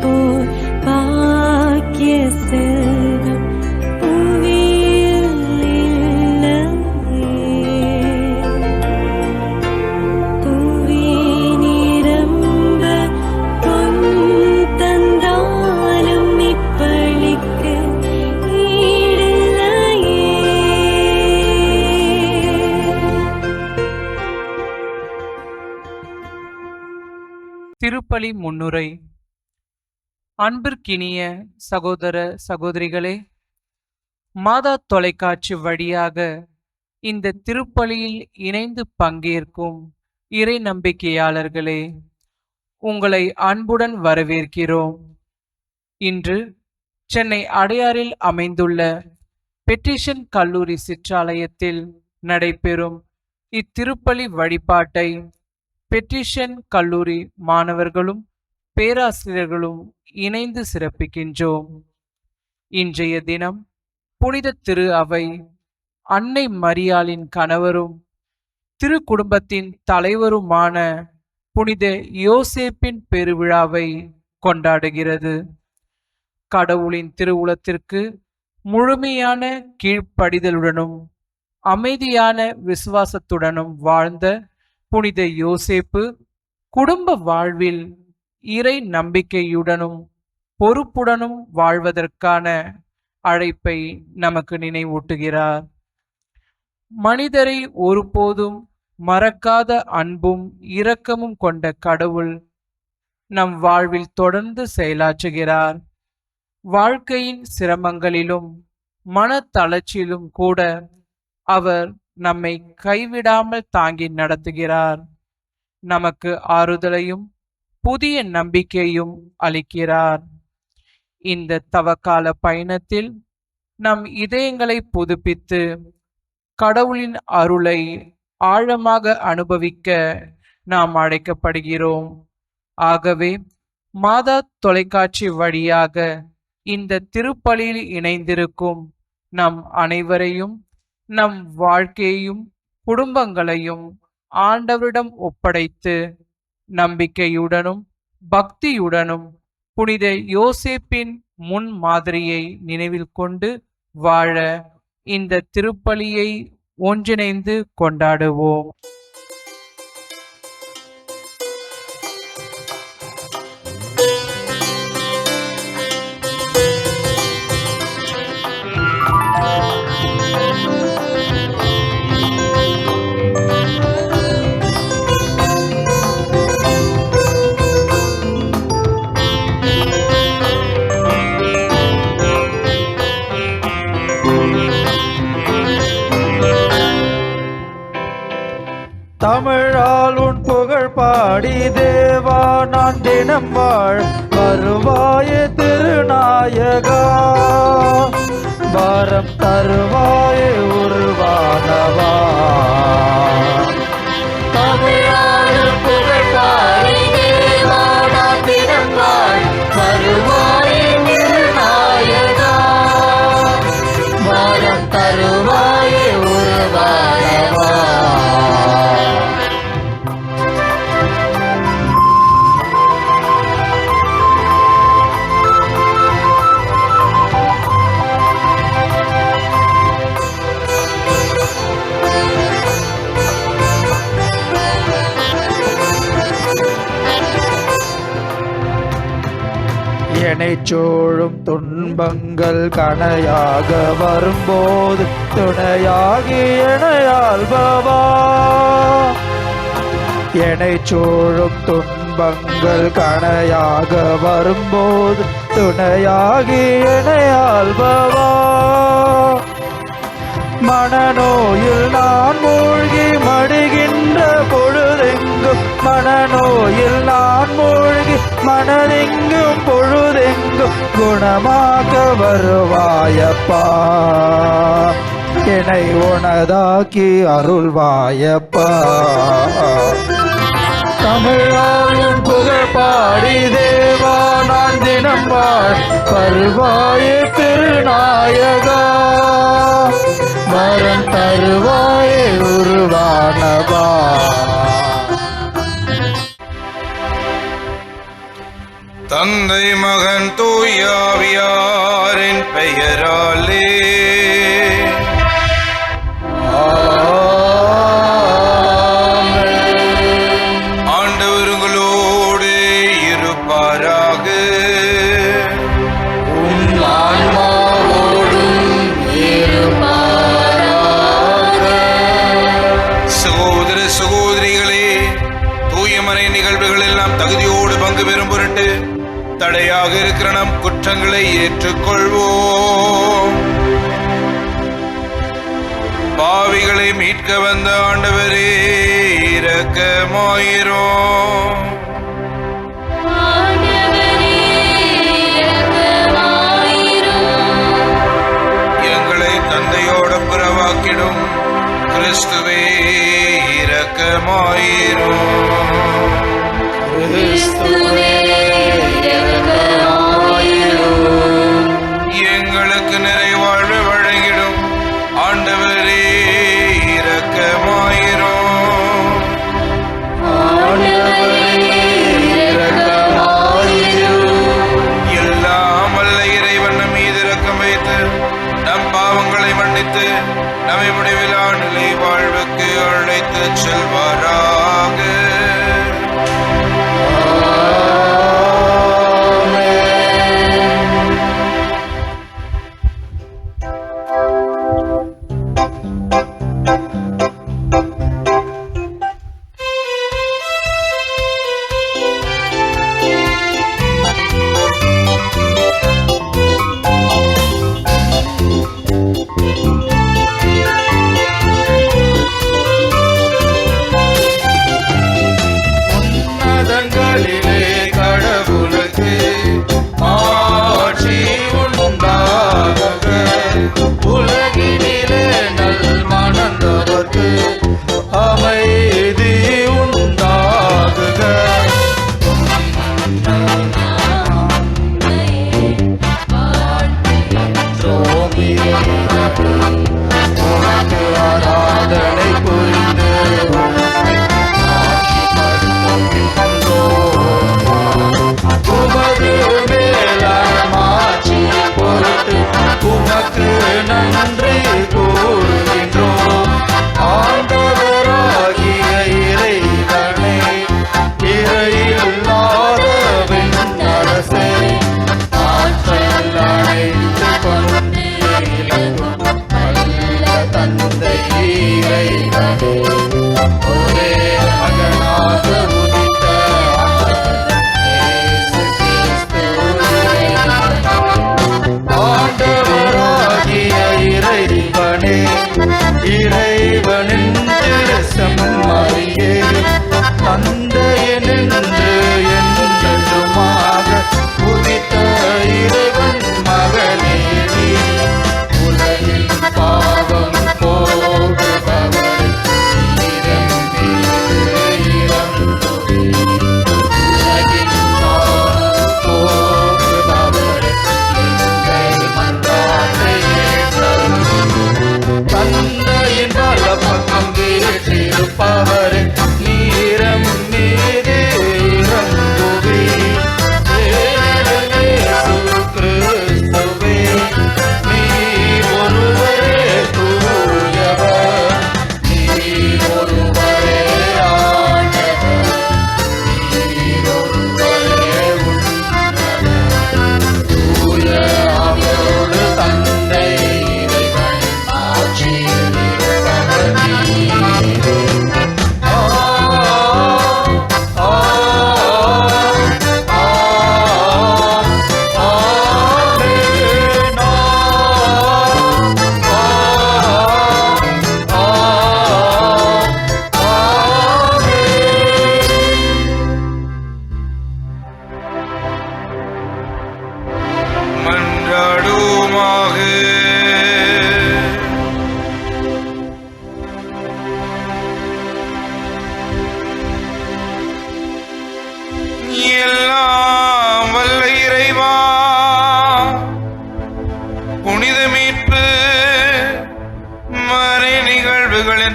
போர் பாக்கிய செல்வம் புவியில் இல்லையே. புவி நிரம்ப பொன் தந்தாலும் இப்பளிக்கு ஈடில்லையே. திருப்பலி முன்னுரை. அன்பிற்கினிய சகோதர சகோதரிகளே, மாதா தொலைக்காட்சி வழியாக இந்த திருப்பலியில் இணைந்து பங்கேற்கும் இறை நம்பிக்கையாளர்களே, உங்களை அன்புடன் வரவேற்கிறோம். இன்று சென்னை அடையாறில் அமைந்துள்ள பெட்டிஷன் கல்லூரி சிற்றாலயத்தில் நடைபெறும் இத்திருப்பலி வழிபாட்டை பெட்டிஷன் கல்லூரி மாணவர்களும் பேராசிரியர்களும் இணைந்து சிறப்பிக்கின்றோம். இன்றைய தினம் புனித திரு அவை அன்னை மரியாளின் கணவரும் திரு குடும்பத்தின் தலைவருமான புனித யோசேப்பின் பெருவிழாவை கொண்டாடுகிறது. கடவுளின் திருவுளத்திற்கு முழுமையான கீழ்ப்படிதலுடனும் அமைதியான விசுவாசத்துடனும் வாழ்ந்த புனித யோசேப்பு குடும்ப வாழ்வில் இறை நம்பிக்கையுடனும் பொறுப்புடனும் வாழ்வதற்கான அழைப்பை நமக்கு நினைவூட்டுகிறார். மனிதரை ஒருபோதும் மறக்காத அன்பும் இரக்கமும் கொண்ட கடவுள் நம் வாழ்வில் தொடர்ந்து செயலாற்றுகிறார். வாழ்க்கையின் சிரமங்களிலும் மனத்தளர்ச்சியிலும் கூட அவர் நம்மை கைவிடாமல் தாங்கி நடத்துகிறார். நமக்கு ஆறுதலையும் புதிய நம்பிக்கையும் அளிக்கிறார். இந்த தவக்கால பயணத்தில் நம் இதயங்களை புதுப்பித்து கடவுளின் அருளை ஆழமாக அனுபவிக்க நாம் அழைக்கப்படுகிறோம். ஆகவே மாதா தொலைக்காட்சி வழியாக இந்த திருப்பலியில் இணைந்திருக்கும் நம் அனைவரையும், நம் வாழ்க்கையையும் குடும்பங்களையும் ஆண்டவரிடம் ஒப்படைத்து நம்பிக்கையுடனும் பக்தியுடனும் புனித யோசேப்பின் முன் மாதிரியை நினைவில் கொண்டு வாழ இந்த திருப்பலியை ஒன்றிணைந்து கொண்டாடுவோம். தமிழால் உன் புகழ் பாடி தேவா நான் தினம் வாழ் வருவாய திருநாயகா, வரம் தருவாய உருவானவா. தமிழால் உன் புகழ் பாடி தேவா நான் தினம் வாழ் வருவாய திருநாயகா, வரம் தருவாய உருவானவா. என்னை சூழும் துன்பங்கள் கணையாக வரும்போது துணையாகி எனையாள்பவா. என்னை சூழும் துன்பங்கள் கணையாக வரும்போது துணையாகி எனையாள்பவா. மனநோயில் நான் மூழ்கி மடிகின்ற பொழுதெங்கும், மனநோயில் நான் மூழ்கி மனதெங்கும் பொழுதெங்கும் குணமாக்க வருவாயப்பா. என்னை உனதாக்கி அருள்வாயப்பா. தமிழாலும் புகழ் பாடி தேவா நான் தினம் வாழ் வருவாய திருநாயகா, வரம் தருவாய உருவானவா. தந்தை மகன் தூயாவியாரின் பெயராலே ஆண்டவர் உங்களோடு இருப்பாராக. சகோதர சகோதரிகளே, தூயமறை நிகழ்வுகள் எல்லாம் தகுதியோடு பங்கு பெறும் பொருட்டு தடையாக இருக்கிற நம் குற்றங்களை ஏற்றுக்கொள்வோம். பாவிகளை மீட்க வந்த ஆண்டவரே இரக்கமாயிரும். எங்களை தந்தையோடு புறவாக்கிடும் கிறிஸ்துவே இரக்கமாயிரும். எங்களுக்கு நிறைவாழ்வு வழங்கிடும் ஆண்டவரே இரக்கமாயிரும். எல்லாம் வல்ல இறைவன் நம் மீது இரக்கம் வைத்து நம் பாவங்களை மன்னித்து நம்மை முடிவிலா நிலை வாழ்வுக்கு அழைத்து செல்வாராக.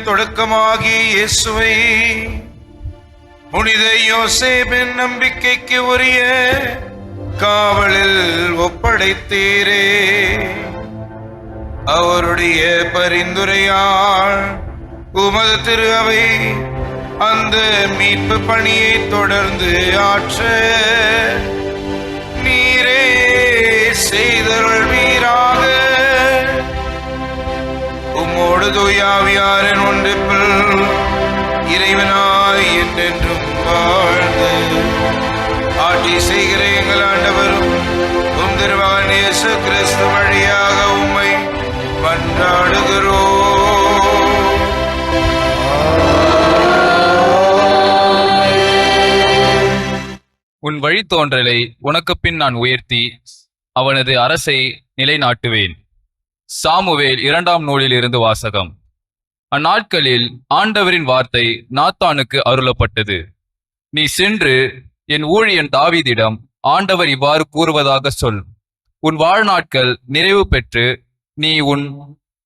தொடக்கமாகிய இயேசுவை புனித யோசேப்பின் நம்பிக்கைக்கு உரிய காவலில் ஒப்படைத்தீரே. அவருடைய பரிந்துரையால் உமது திரு அவை அந்த மீட்பு பணியை தொடர்ந்து ஆற்ற நீரே செய்தருள்வீராக. உம்மோடு தூயாவியாரின் ஒன்றிப்பில் இறைவனாய் என்றென்றும் வாழ்ந்து ஆட்சி செய்கிற எங்கள் ஆண்டவரும் உம் திருமகன் இயேசு கிறிஸ்து வழியாக உம்மை மன்றாடுகிறோம். உன் வழித்தோன்றலை உனக்கு பின் நான் உயர்த்தி அவனது அரசை நிலைநாட்டுவேன். சாமுவேல் 2ஆம் நூலில் இருந்து வாசகம். அந்நாட்களில் ஆண்டவரின் வார்த்தை நாத்தானுக்கு அருளப்பட்டது. நீ சென்று என் ஊழியன் தாவீதிடம் ஆண்டவர் இவ்வாறு கூறுவதாக சொல். உன் வாழ்நாட்கள் நிறைவு பெற்று நீ உன்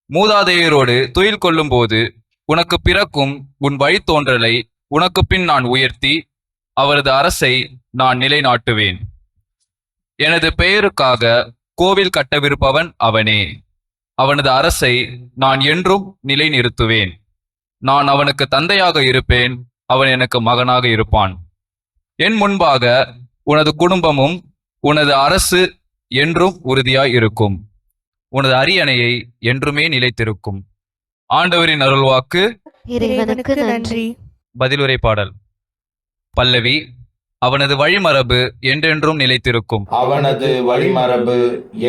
மூதாதையரோடு துயில் கொள்ளும் போது உனக்கு பிறக்கும் உன் வழித்தோன்றலை உனக்கு பின் நான் உயர்த்தி அவரது அரசை நான் நிலைநாட்டுவேன். எனது பெயருக்காக கோவில் கட்டவிருப்பவன் அவனே. அவனது அரசை நான் என்றும் நிலைநிறுத்துவேன். நான் அவனுக்கு தந்தையாக இருப்பேன், அவன் எனக்கு மகனாக இருப்பான். என் முன்பாக உனது குடும்பமும் உனது அரசு என்றும் உறுதியாய் இருக்கும். உனது அரியணையை என்றுமே நிலைத்திருக்கும். ஆண்டவரின் அருள்வாக்கு. இறைவனுக்கு நன்றி. பதிலுரை பாடல். பல்லவி. அவனது வழிமரபு என்றென்றும் நிலைத்திருக்கும். அவனது வழிமரபு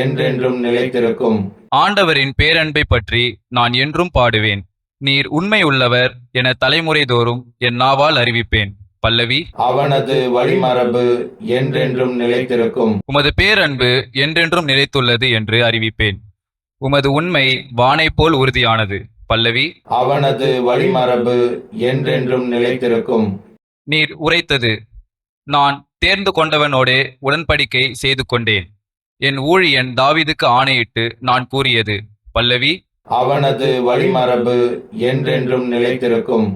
என்றென்றும் நிலைத்திருக்கும். ஆண்டவரின் பேரன்பை பற்றி நான் என்றும் பாடுவேன். நீர் உண்மை உள்ளவர் என தலைமுறை தோறும் என் நாவால் அறிவிப்பேன். பல்லவி. அவனது வழிமரபு என்றென்றும் நிலைத்திருக்கும். உமது பேரன்பு என்றென்றும் நிலைத்துள்ளது என்று அறிவிப்பேன். உமது உண்மை வானை போல் உறுதியானது. பல்லவி. அவனது வழிமரபு என்றென்றும் நிலைத்திருக்கும். நீர் உரைத்தது. நான் தேர்ந்து கொண்டவனோடே உடன்படிக்கை செய்து கொண்டேன். என் ஊழியன் தாவீதுக்கு ஆணையிட்டு நான் கூறியது. பல்லவி. அவனது வழிமரபு என்றென்றும் நிலைத்திருக்கும்.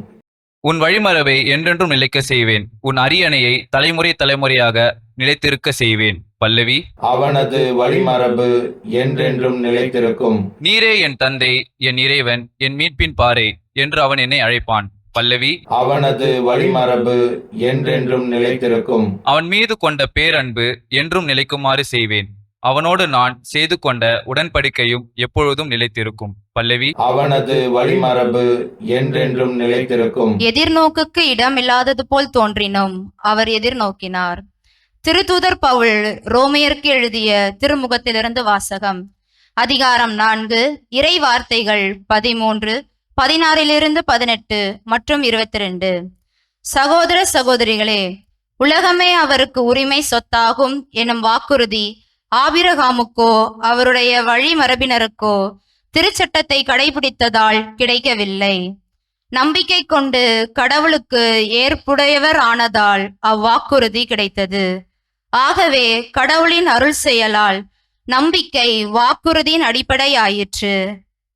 உன் வழிமரபை என்றென்றும் நிலைக்க செய்வேன். உன் அரியணையை தலைமுறை தலைமுறையாக நிலைத்திருக்க செய்வேன். பல்லவி. அவனது வழிமரபு என்றென்றும் நிலைத்திருக்கும். நீரே என் தந்தை, என் இறைவன், என் மீட்பின் பாறை என்று அவன் என்னை அழைப்பான். பல்லவி. அவனது வழிமரபு என்றென்றும் நிலைத்திருக்கும். அவன் மீது கொண்ட பேரன்பு என்றும் நிலைக்குமாறு செய்வேன். அவனோடு நான் செய்து கொண்ட உடன்படிக்கையும் எப்பொழுதும் நிலைத்திருக்கும். பல்லவி. அவனது வழிமரபு என்றென்றும் நிலைத்திருக்கும். எதிர்நோக்குக்கு இடம் இல்லாதது போல் தோன்றினும் அவர் எதிர்நோக்கினார். திருத்தூதர் பவுல் ரோமையருக்கு எழுதிய திருமுகத்திலிருந்து வாசகம். அதிகாரம் 4, இறை வார்த்தைகள் 13, 16-18 மற்றும் 22. சகோதர சகோதரிகளே, உலகமே அவருக்கு உரிமை சொத்தாகும் எனும் வாக்குறுதி ஆபிரகாமுக்கோ அவருடைய வழிமரபினருக்கோ திருச்சட்டத்தை கடைபிடித்ததால் கிடைக்கவில்லை. நம்பிக்கை கொண்டு கடவுளுக்கு ஏற்புடையவர் ஆனதால் அவ்வாக்குறுதி கிடைத்தது. ஆகவே கடவுளின் அருள் செயலால் நம்பிக்கை வாக்குறுதியின் அடிப்படையாயிற்று.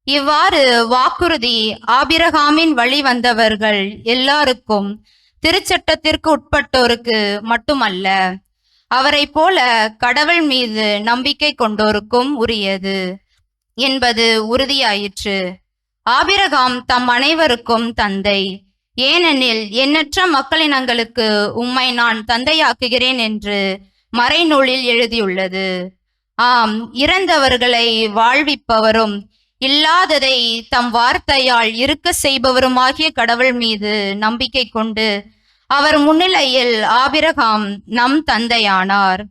இவ்வாறு வாக்குறுதி ஆபிரகாமின் வழி வந்தவர்கள் எல்லாருக்கும், திருச்சட்டத்திற்கு உட்பட்டோருக்கு மட்டுமல்ல, அவரை போல கடவுள் மீது நம்பிக்கை கொண்டோருக்கும் உரியது என்பது உறுதியாயிற்று. ஆபிரகாம் தம் அனைவருக்கும் தந்தை. ஏனெனில் எண்ணற்ற மக்களினங்களுக்கு உம்மை நான் தந்தையாக்குகிறேன் என்று மறைநூலில் எழுதியுள்ளது. ஆம், இறந்தவர்களை வாழ்விப்பவரும் இல்லாததை தம் வார்த்தையால் இருக்க செய்பவருமாகிய கடவுள் மீது நம்பிக்கை கொண்டு அவர் முன்னிலையில் ஆபிரகாம் நம் தந்தையானார்.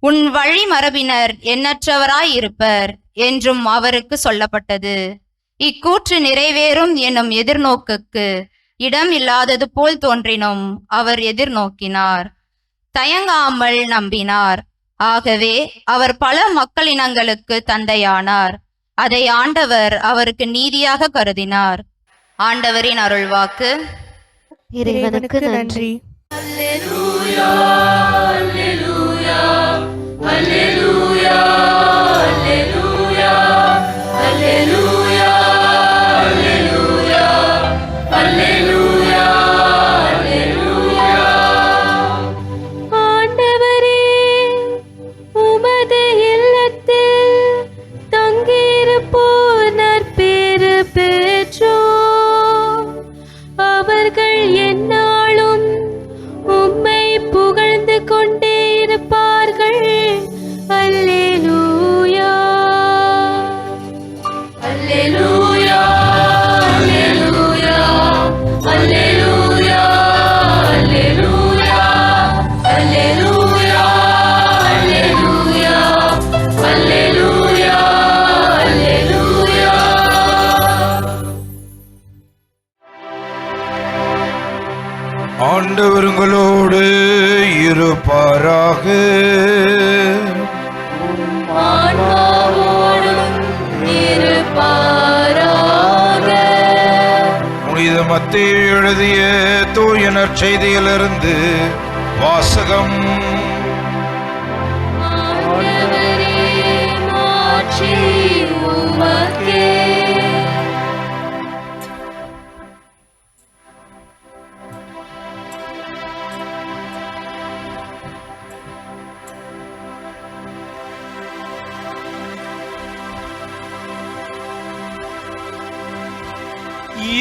உன் வழிமரபினர் எண்ணற்றவராயிருப்பர் என்றும் அவருக்கு சொல்லப்பட்டது. இக்கூற்று நிறைவேறும் எனும் எதிர்நோக்குக்கு இடம் இல்லாதது போல் தோன்றினும் அவர் எதிர்நோக்கினார், தயங்காமல் நம்பினார். ஆகவே அவர் பல மக்களினங்களுக்கு தந்தையானார். அதை ஆண்டவர் அவருக்கு நீதியாக கருதினார். ஆண்டவரின் அருள்வாக்கு. இறைவனுக்கு நன்றி. புனித மத்தேயு எழுதிய தூய நற்செய்தியிலிருந்து வாசகம்.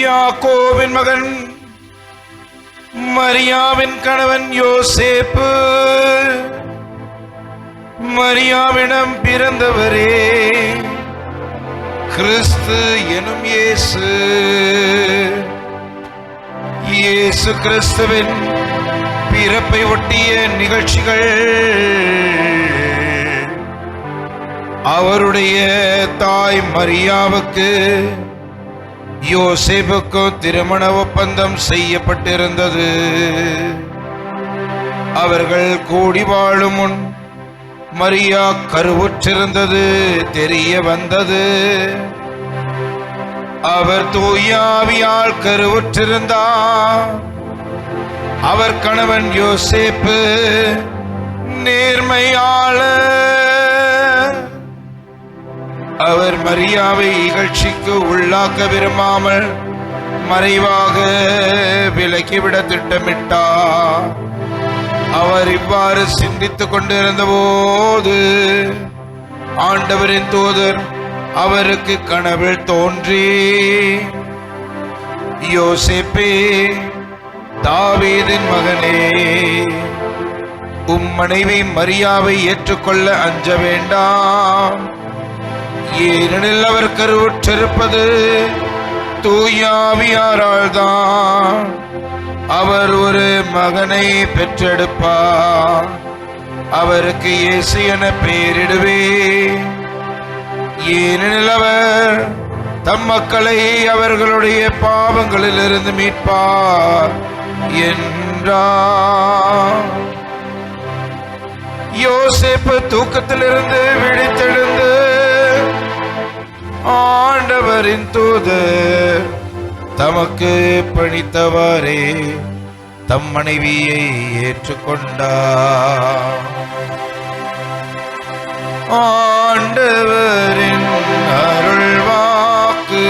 யாக்கோபின் மகன் மரியாவின் கணவன் யோசேப்பு, மரியாவிடம் பிறந்தவரே கிறிஸ்து எனும் இயேசு. இயேசு கிறிஸ்துவின் பிறப்பை ஒட்டிய நிகழ்ச்சிகள் அவருடைய தாய் மரியாவுக்கு யோசேப்புக்கும் திருமண ஒப்பந்தம் செய்யப்பட்டிருந்தது. அவர்கள் கூடி வாழும் முன் மரியா கருவுற்றிருந்தது தெரிய வந்தது. அவர் தூயாவியால் கருவுற்றிருந்தார். அவர் கணவன் யோசேப்பு நேர்மையாளர். அவர் மரியாவை இகழ்ச்சிக்கு உள்ளாக்க விரும்பாமல் மறைவாக விலக்கிவிட திட்டமிட்டார். அவர் இவ்வாறு சிந்தித்துக் கொண்டிருந்த போது ஆண்டவரின் தூதர் அவருக்கு கனவில் தோன்றி, யோசேப்பே, தாவீதின் மகனே, உம் மனைவி மரியாவை ஏற்றுக்கொள்ள அஞ்ச வேண்டாம். ஏனெனில் அவர் கருவுற்றிருப்பது தூயாவியாரால் தான். அவர் ஒரு மகனை பெற்றெடுப்பார். அவருக்கு இயேசு என பெயரிடுவே. ஏனெனில் அவர் தம் மக்களை அவர்களுடைய பாவங்களிலிருந்து மீட்பார் என்றார். யோசேப்பு தூக்கத்திலிருந்து விழித்தெழுந்து ஆண்டவரின் தூதர் தமக்கு பணித்தவாறே தம் மனைவியை ஏற்றுக்கொண்டார். ஆண்டவரின் அருள்வாக்கு.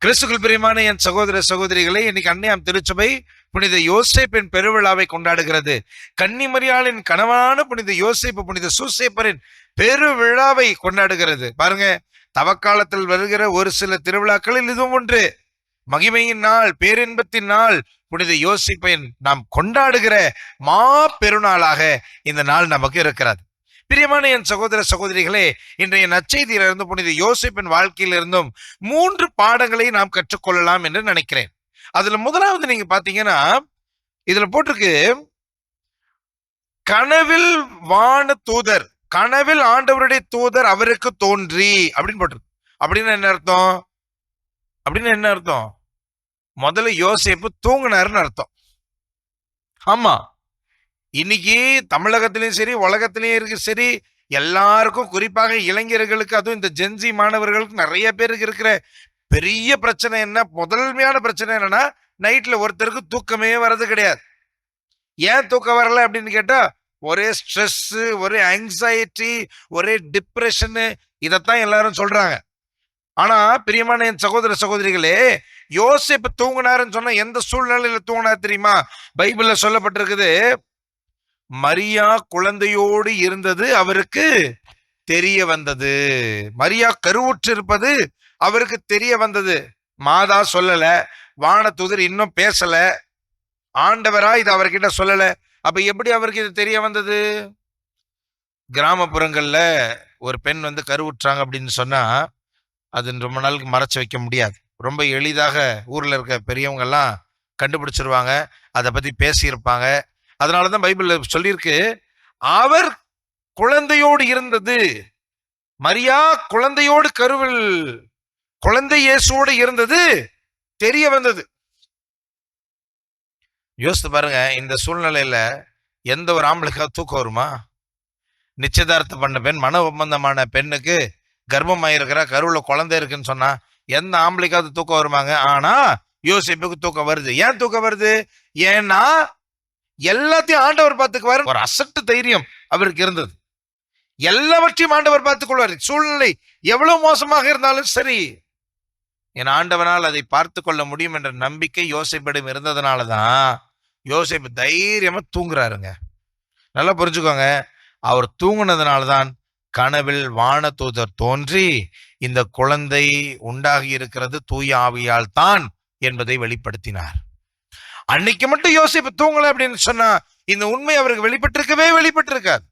கிறிஸ்துக்குள் பிரியமான என் சகோதர சகோதரிகளை, இன்னைக்கு அன்னையாம் திருச்சபை புனித யோசேப்பின் பெருவிழாவை கொண்டாடுகிறது. கன்னிமரியாளின் கணவனான புனித யோசேப்பு புனித சூசேப்பரின் பெருவிழாவை கொண்டாடுகிறது. பாருங்க, தவக்காலத்தில் வருகிற ஒரு சில திருவிழாக்களில் இதுவும் ஒன்று. மகிமையின் நாள், பேரின்பத்தின் நாள், புனித யோசேப்பை நாம் கொண்டாடுகிற மா பெருநாளாக இந்த நாள் நமக்கு இருக்கிறது. பிரியமான என் சகோதர சகோதரிகளே, இன்றைய நற்செய்தியிலிருந்து புனித யோசேப்பின் வாழ்க்கையிலிருந்தும் 3 பாடங்களை நாம் கற்றுக்கொள்ளலாம் என்று நினைக்கிறேன். அதுல முதலாவது நீங்க பாத்தீங்கன்னா, இதுல போட்டிருக்கு, கனவில் வான தூதர், கனவில் ஆண்டவருடைய தூதர் அவருக்கு தோன்றி அப்படின்னு போட்டிருக்கு. அப்படின்னு என்ன அர்த்தம்? என்ன அர்த்தம்? முதல்ல யோசேப்பு தூங்கினாருன்னு அர்த்தம். ஆமா, இன்னைக்கு தமிழகத்திலையும் சரி, உலகத்திலையும் இருக்கு சரி, எல்லாருக்கும், குறிப்பாக இளைஞர்களுக்கு, அதுவும் இந்த ஜென்சி மாணவர்களுக்கு நிறைய பேருக்கு இருக்கிற பெரிய பிரச்சனை என்ன, முதன்மையான பிரச்சனை என்னன்னா, நைட்ல ஒருத்தருக்கு தூக்கமே வர்றது கிடையாது. ஏன் தூக்கம் வரல அப்படின்னு கேட்டா, ஒரே ஸ்ட்ரெஸ், ஒரே ஆங்ஸைட்டி, ஒரே டிப்ரெஷனு, இதைத்தான் எல்லாரும் சொல்றாங்க. ஆனா பிரியமான என் சகோதர சகோதரிகளே, யோசேப்பு தூங்கினாருன்னு சொன்னா எந்த சூழ்நிலையில தூங்கினார் தெரியுமா? பைபிள்ல சொல்லப்பட்டிருக்குது, மரியா குழந்தையோடு இருந்தது அவருக்கு தெரிய வந்தது. மரியா கருவுற்று இருப்பது அவருக்கு தெரிய வந்தது. மாதா சொல்லல, வானதூதர் இன்னும் பேசல, ஆண்டவரா இது அவர்கிட்ட சொல்லல. அப்ப எப்படி அவருக்கு இது தெரிய வந்தது? கிராமப்புறங்கள்ல ஒரு பெண் வந்து கருவுற்றாங்க அப்படின்னு சொன்னா அது ரொம்ப நாளுக்கு மறைச்சு வைக்க முடியாது. ரொம்ப எளிதாக ஊர்ல இருக்க பெரியவங்க எல்லாம் கண்டுபிடிச்சிருவாங்க, அதை பத்தி பேசியிருப்பாங்க. அதனாலதான் பைபிள்ல சொல்லியிருக்கு, அவர் குழந்தையோடு இருந்தது. மரியா குழந்தையோடு கருவில் குழந்தை இயேசுவோடு இருந்தது தெரிய வந்தது. யோசித்து பாருங்க, இந்த சூழ்நிலையில எந்த ஒரு ஆம்பளைக்காவது தூக்கம் வருமா? நிச்சயதார்த்தம் பண்ண பெண், மன ஒப்பந்தமான பெண்ணுக்கு கர்ப்பமாயிருக்கிற கருவுல குழந்தை இருக்குன்னு சொன்னா எந்த ஆம்பளைக்காவது தூக்கம் வருமாங்க? ஆனா யோசேப்புக்கு தூக்கம் வருது. ஏன் தூக்கம் வருது? ஏன்னா எல்லாத்தையும் ஆண்டவர் பார்த்துக்குவாரு. ஒரு அசட்டு தைரியம் அவருக்கு இருந்தது. எல்லாவற்றையும் ஆண்டவர் பார்த்துக் கொள்வார். சூழ்நிலை எவ்வளவு மோசமாக இருந்தாலும் சரி, என் ஆண்டவனால் அதை பார்த்து கொள்ள முடியும் என்ற நம்பிக்கை யோசேப்பிடம் இருந்ததுனாலதான் யோசேப்பு தைரியமா தூங்குறாருங்க. நல்லா புரிஞ்சுக்கோங்க, அவர் தூங்குனதுனால்தான் கனவில் வானதூதர் தோன்றி இந்த குழந்தை உண்டாகி இருக்கிறது தூய ஆவியால் தான் என்பதை வெளிப்படுத்தினார். அன்னைக்கு மட்டும் யோசேப்பு தூங்கல அப்படின்னு சொன்னா இந்த உண்மை அவருக்கு வெளிப்பட்டிருக்காது.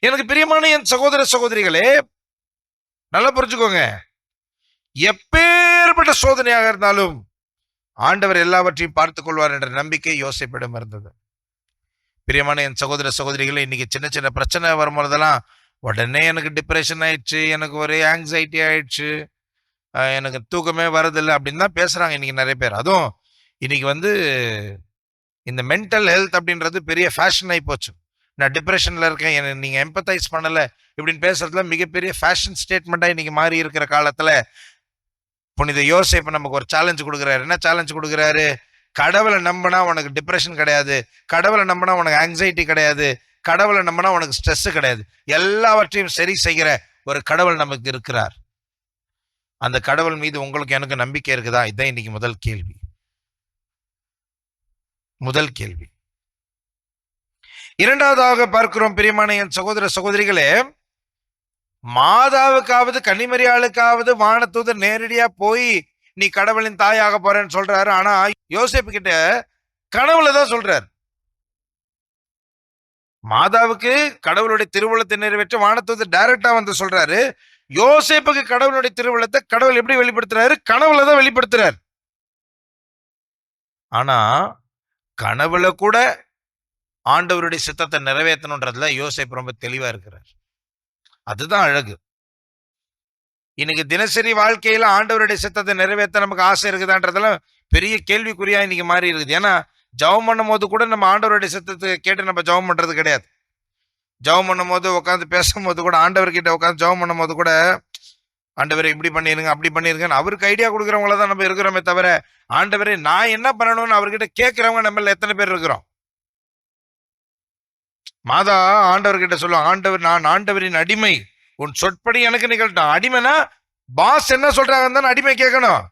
எனக்கு பிரியமான என் சகோதர சகோதரிகளே, நல்லா புரிஞ்சுக்கோங்க, எப்பேற்பட்ட சோதனையாக இருந்தாலும் ஆண்டவர் எல்லாவற்றையும் பார்த்துக் கொள்வார் என்ற நம்பிக்கை யோசேப்பிடம் இருந்தது. பிரியமான என் சகோதர சகோதரிகளே, இன்னைக்கு சின்ன சின்ன பிரச்சனை வரும்போதெல்லாம் உடனே எனக்கு டிப்ரெஷன் ஆயிடுச்சு, எனக்கு ஒரே ஆங்ஸைட்டி ஆயிடுச்சு, எனக்கு தூக்கமே வரதில்லை அப்படின்னு தான் பேசுறாங்க இன்னைக்கு நிறைய பேர். அதுவும் இன்னைக்கு இந்த மென்டல் ஹெல்த் அப்படின்றது பெரிய ஃபேஷன் ஆகி போச்சு. நான் டிப்ரெஷன்ல இருக்கேன், நீங்க எம்பத்தைஸ் பண்ணல இப்படின்னு பேசுறதுல மிகப்பெரிய ஃபேஷன் ஸ்டேட்மெண்டா இன்னைக்கு மாறி இருக்கிற காலத்துல புனித யோசேப்பு நமக்கு ஒரு சேலஞ்சு கொடுக்குறாரு. என்ன சேலஞ்சு கொடுக்குறாரு? கடவுளை நம்பினா உனக்கு டிப்ரெஷன் கிடையாது, கடவுளை நம்பினா உனக்கு ஆங்ஸைட்டி கிடையாது, கடவுளை நம்பினா உனக்கு ஸ்ட்ரெஸ் கிடையாது, எல்லாவற்றையும் சரி செய்கிற ஒரு கடவுள் நமக்கு இருக்கிறார். அந்த கடவுள் மீது உங்களுக்கு எனக்கு நம்பிக்கை இருக்குதா? இதுதான் இன்னைக்கு முதல் கேள்வி. இரண்டாவதாக பார்க்கிறோம் பிரியமான என் சகோதர சகோதரிகளே, மாதாவுக்காவது கன்னிமரியாளுக்காவது வானதூதர் நேரடியா போய் நீ கடவுளின் தாயாக போறேன்னு சொல்றாரு. ஆனா யோசேப்பு கிட்ட கனவுல தான் சொல்றாரு. மாதாவுக்கு கடவுளுடைய திருவுளத்தை நிறைவேற்ற வானதூதர் டைரக்டா வந்து சொல்றாரு. யோசேப்புக்கு கடவுளுடைய திருவுளத்தை கடவுள் எப்படி வெளிப்படுத்துறாரு? கனவுல தான் வெளிப்படுத்துறாரு. ஆனா கனவுல கூட ஆண்டவருடைய சித்தத்தை நிறைவேற்றணுன்றதுல யோசேப்பு ரொம்ப தெளிவா இருக்கிறார். அதுதான் அழகு. இன்னைக்கு தினசரி வாழ்க்கையில ஆண்டவருடைய சித்தத்தை நிறைவேற்ற நமக்கு ஆசை இருக்குதான்றதெல்லாம் பெரிய கேள்விக்குறியா இன்னைக்கு மாறி இருக்குது. ஏன்னா ஜெபம் பண்ணும் போது கூட நம்ம ஆண்டவருடைய சித்தத்தை கேட்டு நம்ம ஜெபம் பண்றது கிடையாது. ஜெபம் பண்ணும் போது உட்காந்து பேசும்போது கூட, ஆண்டவர்கிட்ட உட்காந்து ஜெபம் பண்ணும் போது கூட, ஆண்டவரை இப்படி பண்ணிருங்க அப்படி பண்ணிருங்கன்னு அவருக்கு ஐடியா கொடுக்குறவங்கள தான் நம்ம இருக்கிறோமே தவிர, ஆண்டவரே நான் என்ன பண்ணணும்னு அவர்கிட்ட கேட்கிறவங்க நம்மள எத்தனை பேர் இருக்கிறோம்? மாதா ஆண்டவர்கிட்ட சொல்லுவாங்க, ஆண்டவர் நான் ஆண்டவரின் அடிமை, உன் சொற்படி எனக்கு நிகழ்த்தான். அடிமைனா பாஸ் என்ன சொல்றாங்கன்னு தானே அடிமை கேட்கணும்.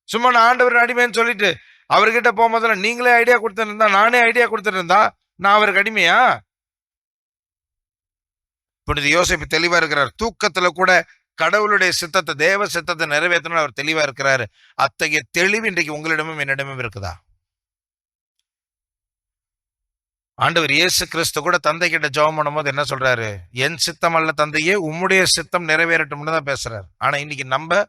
சும்மா நான் ஆண்டவரின் அடிமைன்னு சொல்லிட்டு அவர்கிட்ட போகும்போதுல நீங்களே ஐடியா கொடுத்துருந்தா, நானே ஐடியா கொடுத்துருந்தா நான் அவருக்கு அடிமையா? புனித யோசேப்பு தெளிவா இருக்கிறார். தூக்கத்துல கூட கடவுளுடைய சித்தத்தை, தேவ சித்தத்தை நிறைவேற்றணும் அவர் தெளிவா இருக்கிறாரு. அத்தகைய தெளிவு இன்றைக்கு உங்களிடமும் என்னிடமும் இருக்குதா? ஆண்டவர் இயேசு கிறிஸ்து கூட தந்தை கிட்ட ஜெபம் பண்ணும்போது என்ன சொல்றாரு? என் சித்தம் அல்ல தந்தையே, உம்முடைய சித்தம் நிறைவேறட்டும்னு தான் பேசுறாரு. ஆனா இன்னைக்கு நம்ம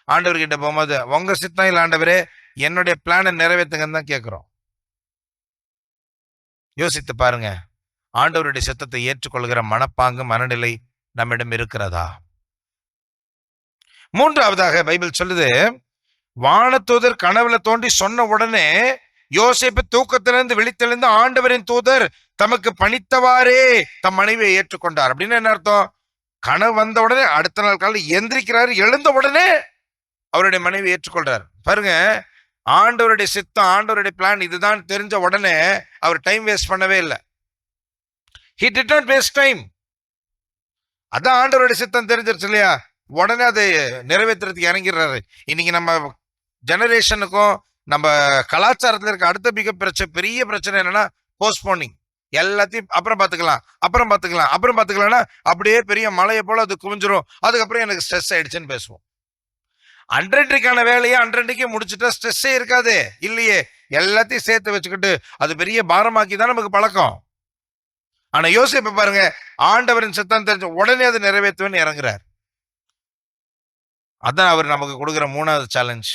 ஆண்டவர்கிட்ட போகும்போது உங்க சித்தம் இல்ல ஆண்டவரே, என்னுடைய பிளானை நிறைவேற்றுங்கன்னு தான் கேட்கிறோம். யோசித்து பாருங்க, ஆண்டவருடைய சித்தத்தை ஏற்றுக்கொள்கிற மனப்பாங்கு, மனநிலை நம்மிடம் இருக்கிறதா? மூன்றாவதாக பைபிள் சொல்லுது, வானதூதர் கனவுல தோன்றி சொன்ன உடனே யோசேப்பு தூக்கத்திலிருந்து விழித்தெழுந்து ஆண்டவரின் தூதர் தமக்கு பணித்தவாறே தம் மனைவியை ஏற்றுக்கொண்டார். அப்படின்னு என்ன அர்த்தம்? கனவு வந்த உடனே அடுத்த நாள் காலையில் எந்திரிக்கிறாரு, எழுந்த உடனே அவருடைய மனைவி ஏற்றுக்கொள்றார். பாருங்க, ஆண்டவருடைய சித்தம், ஆண்டவருடைய பிளான் இதுதான் தெரிஞ்ச உடனே அவர் டைம் வேஸ்ட் பண்ணவே இல்லை. He did not waste time. அதான் ஆண்டவருடைய சித்தம் தெரிஞ்சிருச்சு இல்லையா? உடனே அதை நிறைவேற்றுறதுக்கு இறங்கிடுறாரு. இன்னைக்கு நம்ம ஜெனரேஷனுக்கும் நம்ம கலாச்சாரத்தில் இருக்க அடுத்த பெரிய பிரச்சனை என்னன்னா போஸ்ட்போனிங். எல்லாத்தையும் அப்புறம் பார்த்துக்கலாம்னா அப்படியே பெரிய மலையை போல அது குவிஞ்சிரும். அதுக்கப்புறம் எனக்கு ஸ்ட்ரெஸ் ஆயிடுச்சுன்னு பேசுவோம். அன்றன்றைக்கான வேலையை அன்றன்றைக்கே முடிச்சுட்டா ஸ்ட்ரெஸ்ஸே இருக்காது இல்லையே. எல்லாத்தையும் சேர்த்து வச்சுக்கிட்டு அது பெரிய பாரமாக்கி தான் நமக்கு பழக்கம். ஆனா யோசிப்ப பாருங்க, ஆண்டவரின் சித்தம் தெரிஞ்ச உடனே அதை நிறைவேற்றுவேன்னு இறங்குறார். அதான் அவர் நமக்கு கொடுக்கிற மூணாவது சேலஞ்ச்.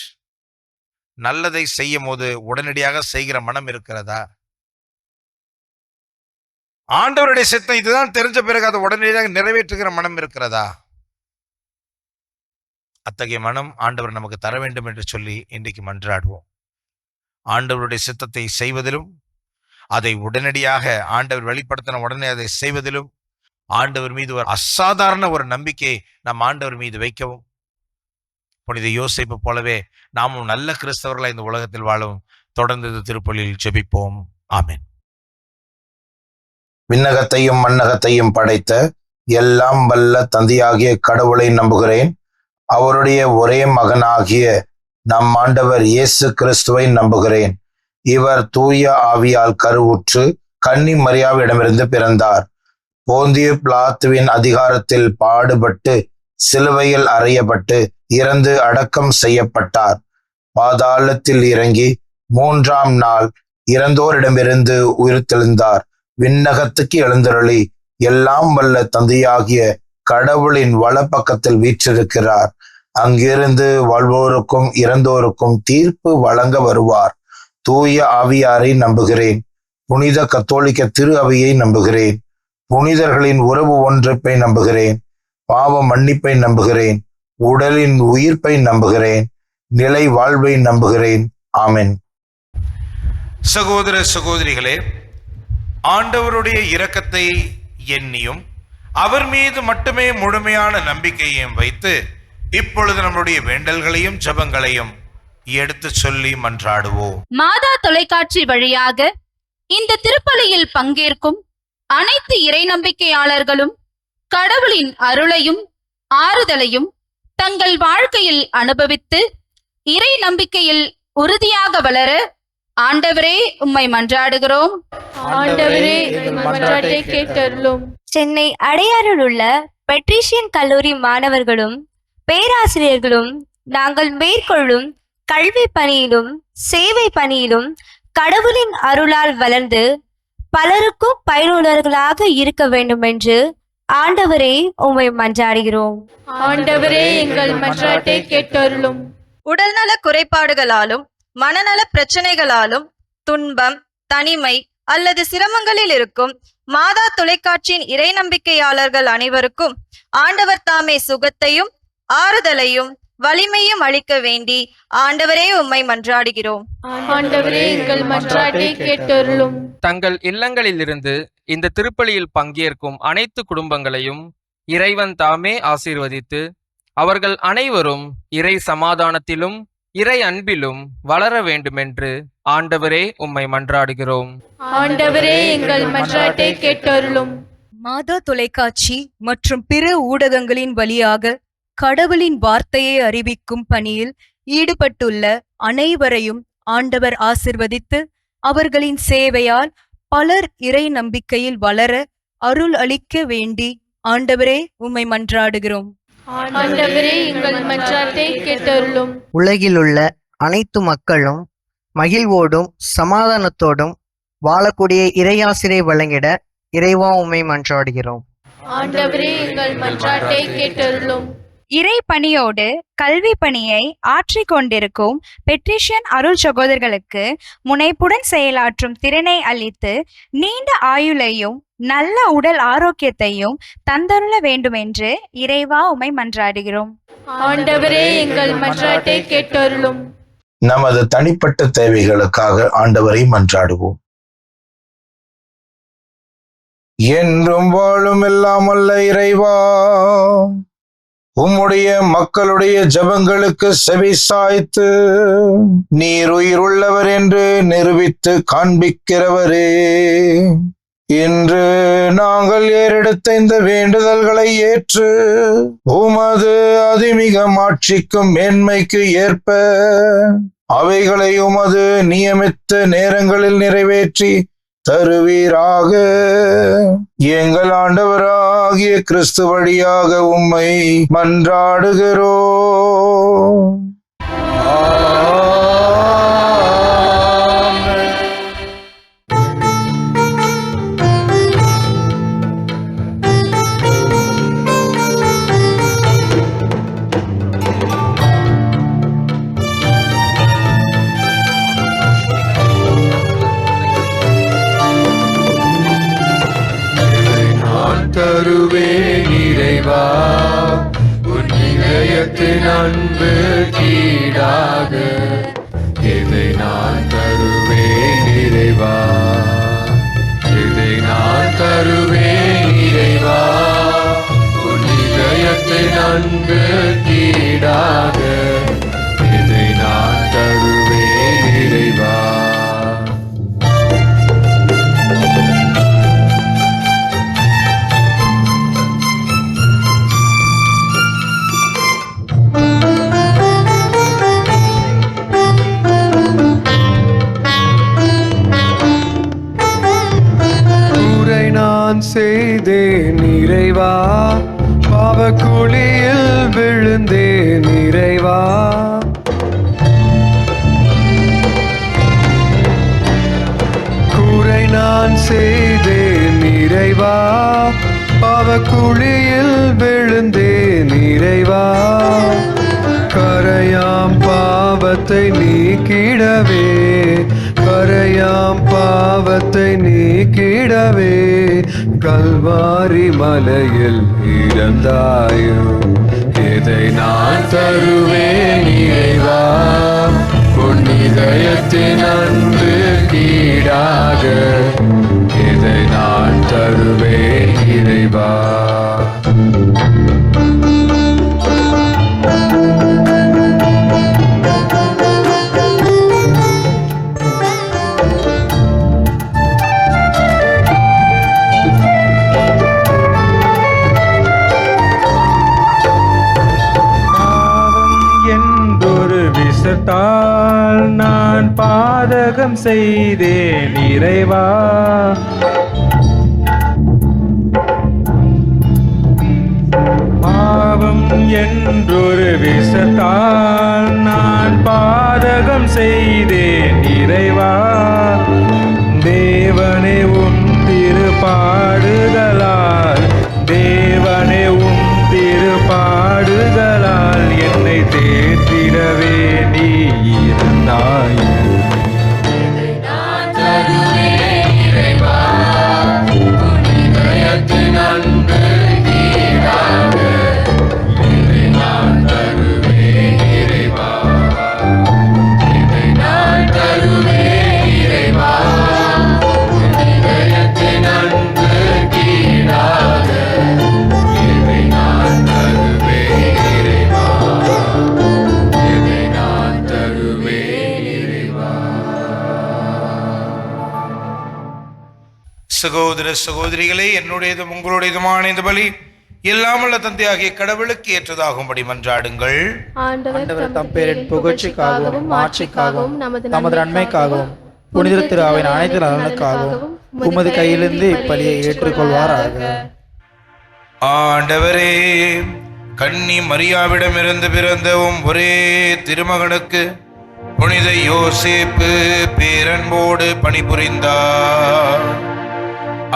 நல்லதை செய்யும் போது உடனடியாக செய்கிற மனம் இருக்கிறதா? ஆண்டவருடைய சித்தம் இதுதான் தெரிஞ்ச பிறகு அதை உடனடியாக நிறைவேற்றுகிற மனம் இருக்கிறதா? அத்தகைய மனம் ஆண்டவர் நமக்கு தர வேண்டும் என்று சொல்லி இன்றைக்கு மன்றாடுவோம். ஆண்டவருடைய சித்தத்தை செய்வதிலும், அதை உடனடியாக ஆண்டவர் வெளிப்படுத்தின உடனே அதை செய்வதிலும், ஆண்டவர் மீது ஒரு அசாதாரண ஒரு நம்பிக்கையை நம் ஆண்டவர் மீது வைக்கவும், புனித யோசேப்பு போலவே நாமும் நல்ல கிறிஸ்தவர்களாய் இந்த உலகத்தில் வாழவும் தொடர்ந்து இந்த திருப்பலியில் ஜெபிப்போம். ஆமென். விண்ணகத்தையும் மண்ணகத்தையும் படைத்த எல்லாம் வல்ல தந்தையாகிய கடவுளை நம்புகிறேன். அவருடைய ஒரே மகனாகிய நம் ஆண்டவர் இயேசு கிறிஸ்துவை நம்புகிறேன். இவர் தூய ஆவியால் கருவுற்று கன்னி மரியாவிடமிருந்து பிறந்தார். போந்திய பிலாத்துவின் அதிகாரத்தில் பாடுபட்டு சிலுவையில் அறையப்பட்டு இறந்து அடக்கம் செய்யப்பட்டார். பாதாளத்தில் இறங்கி 3ஆம் நாள் இறந்தோரிடமிருந்து உயிர்த்தெழுந்தார். விண்ணகத்துக்கு எழுந்தருளி எல்லாம் வல்ல தந்தையாகிய கடவுளின் வலப்பக்கத்தில் வீற்றிருக்கிறார். அங்கிருந்து வாழ்வோருக்கும் இறந்தோருக்கும் தீர்ப்பு வழங்க வருவார். தூய ஆவியாரை நம்புகிறேன். புனித கத்தோலிக்க திரு அவையை நம்புகிறேன். புனிதர்களின் உறவு ஒன்றிப்பை நம்புகிறேன். பாவ மன்னிப்பை நம்புகிறேன். உடலின் உயிர்ப்பை நம்புகிறேன். நிலை வாழ்வை நம்புகிறேன். ஆமென். சகோதர சகோதரிகளே, ஆண்டவருடைய இரக்கத்தை எண்ணியும் அவர் மீது மட்டுமே முழுமையான நம்பிக்கையையும் வைத்து இப்பொழுது நம்முடைய வேண்டல்களையும் ஜெபங்களையும் எடுத்து சொல்லி மன்றாடுவோம். மாதா தொலைக்காட்சி வழியாக இந்த திருப்பலியில் பங்கேற்கும் அனைத்து இறை நம்பிக்கையாளர்களும் கடவுளின் அருளையும் ஆறுதலையும் தங்கள் வாழ்க்கையில் அனுபவித்து இறை நம்பிக்கையில் உறுதியாக வளர ஆண்டவரே உம்மை மன்றாடுகிறோம். ஆண்டவரே, எங்கள் மன்றாட்டை கேட்டருளும். சென்னை அடையாறில் உள்ள பெட்ரிஷியன் கல்லூரி மாணவர்களும் பேராசிரியர்களும் நாங்கள் மேற்கொள்ளும் கல்வி பணியிலும் சேவை பணியிலும் கடவுளின் அருளால் வளர்ந்து பலருக்கும் பயனுள்ளவர்களாக இருக்க வேண்டும் என்று ஆண்டவரே உம்மை மன்றாடுகிறோம். ஆண்டவரே, எங்கள் மன்றாட்டை கேட்டருளும். உடல்நல குறைபாடுகளாலும் மனநல பிரச்சனைகளாலும் துன்பம், தனிமை அல்லது சிரமங்களில் இருக்கும் மாதா தொலைக்காட்சியின் இறை நம்பிக்கையாளர்கள் அனைவருக்கும் ஆண்டவர் தாமே சுகத்தையும் ஆறுதலையும் வலிமையும் அளிக்க வேண்டி ஆண்டவரே உம்மை மன்றாடுகிறோம். ஆண்டவரே, எங்கள் மன்றாட்டை கேட்டருளும். தங்கள் இல்லங்களிலிருந்து இந்த திருப்பலியில் பங்கேற்கும் அனைத்து குடும்பங்களையும் இறைவன் தாமே ஆசீர்வதித்து அவர்கள் அனைவரும் இறை சமாதானத்திலும் இறை அன்பிலும் வளர வேண்டுமென்று ஆண்டவரே உம்மை மன்றாடுகிறோம். ஆண்டவரே, எங்கள் மன்றாட்டை கேட்டருளும். மாதா தொலைக்காட்சி மற்றும் பிற ஊடகங்களின் வழியாக கடவுளின் வார்த்தையை அறிவிக்கும் பணியில் ஈடுபட்டுள்ள அனைவரையும் ஆண்டவர் ஆசிர்வதித்து அவர்களின் சேவையால் பலர் இறை நம்பிக்கையில் வளர அருள் அளிக்க வேண்டி ஆண்டவரே உம்மை மன்றாடுகிறோம். ஆண்டவரே, எங்கள் மன்றாட்டை கேட்டருளும். உலகிலுள்ள அனைத்து மக்களும் மகிழ்வோடும் சமாதானத்தோடும் வாழக்கூடிய இறையாசிரை வழங்கிட இறைவா உம்மை மன்றாடுகிறோம். ஆண்டவரே, எங்கள் மன்றாட்டை கேட்டருளும். இறை பணியோடு கல்வி பணியை ஆற்றிக் கொண்டிருக்கும் பெட்ரிஷியன் அருள் சகோதரர்களுக்கு முனைப்புடன் செயலாற்றும் திறனை அளித்து நீண்ட ஆயுளையும் நல்ல உடல் ஆரோக்கியத்தையும் தந்தருள வேண்டுமென்று இறைவா உம்மை மன்றாடுகிறோம். ஆண்டவரே, எங்கள் மன்றாட்டை கேட்டருளும். நமது தனிப்பட்ட தேவைகளுக்காக ஆண்டவரை மன்றாடுவோம். என்றும் வாழும் எல்லாம் அல்ல இறைவா, உம்முடைய மக்களுடைய ஜெபங்களுக்கு செவி சாய்த்து நீர் உயிர் உள்ளவர் என்று நிரூபித்து காண்பிக்கிறவரே, இன்று நாங்கள் ஏறெடுத்த இந்த வேண்டுதல்களை ஏற்று உமது அதிமிக மாட்சிக்கும் மேன்மைக்கு ஏற்ப அவைகளை உமது நியமித்த நேரங்களில் நிறைவேற்றி தருவீராக. எங்கள் ஆண்டவராகிய கிறிஸ்து வழியாக உம்மை மன்றாடுகிறோம். தருவேன் இறைவா, உன் இதயத்தில் அன்பு கீடாக இதை நான் தருவேன் இறைவா, இதை நான் தருவேன் இறைவா. உன் இதயத்தின் அன்பு கீடாக இதை நான் தருவேன் இறைவா. நான் செய்தேன் இறைவா, பாவக்குழியில் விழுந்தேன் இறைவா. கூரை நான் செய்தேன் இறைவா, பாவக்குழியில் விழுந்தேன் இறைவா. கரையாம் பாவத்தை நீக்கிடவே, கரையாம் பாவத்தை நீக்கிடவே கல்வாரி மலையில் இறந்தாயோ. இதை நான் தருவேன் இறைவா, உன் இதயத்தின் அன்பு கீடாக இதை நான் தருவேன் இறைவா. நான் பாதகம் செய்தேன் இறைவா, பாவம் என்றொரு விஷத்தால் நான் பாதகம் செய்தேன் இறைவா. தேவனே உம் திருப்பாடுகளால், தேவனே உம் திருப்பாடுகளால் என்னை தேற்றிடவே நீ இருந்தாய். சகோதர சகோதரிகளே, என்னுடையதும் உங்களுடையதுமான இந்த பலி எல்லாமல்ல தந்தையாகிய கடவுளுக்கு ஏற்றதாகும்படி மன்றாடுங்கள். ஆண்டவர் தம் பேரின் புகழ்ச்சிக்காகவும் மாட்சிக்காகவும் நமது நன்மைக்காகவும் புனித திரு அவையின் அனைத்து நலனுக்காகவும் உமது கையிலிருந்து இப்பலியை ஏற்றுக்கொள்வாராக. ஆண்டவரே, கன்னி மரியாவிடமிருந்து பிறந்தவும் ஒரே திருமகனுக்கு புனித யோசேப்பு பேரன்போடு பணிபுரிந்தார்.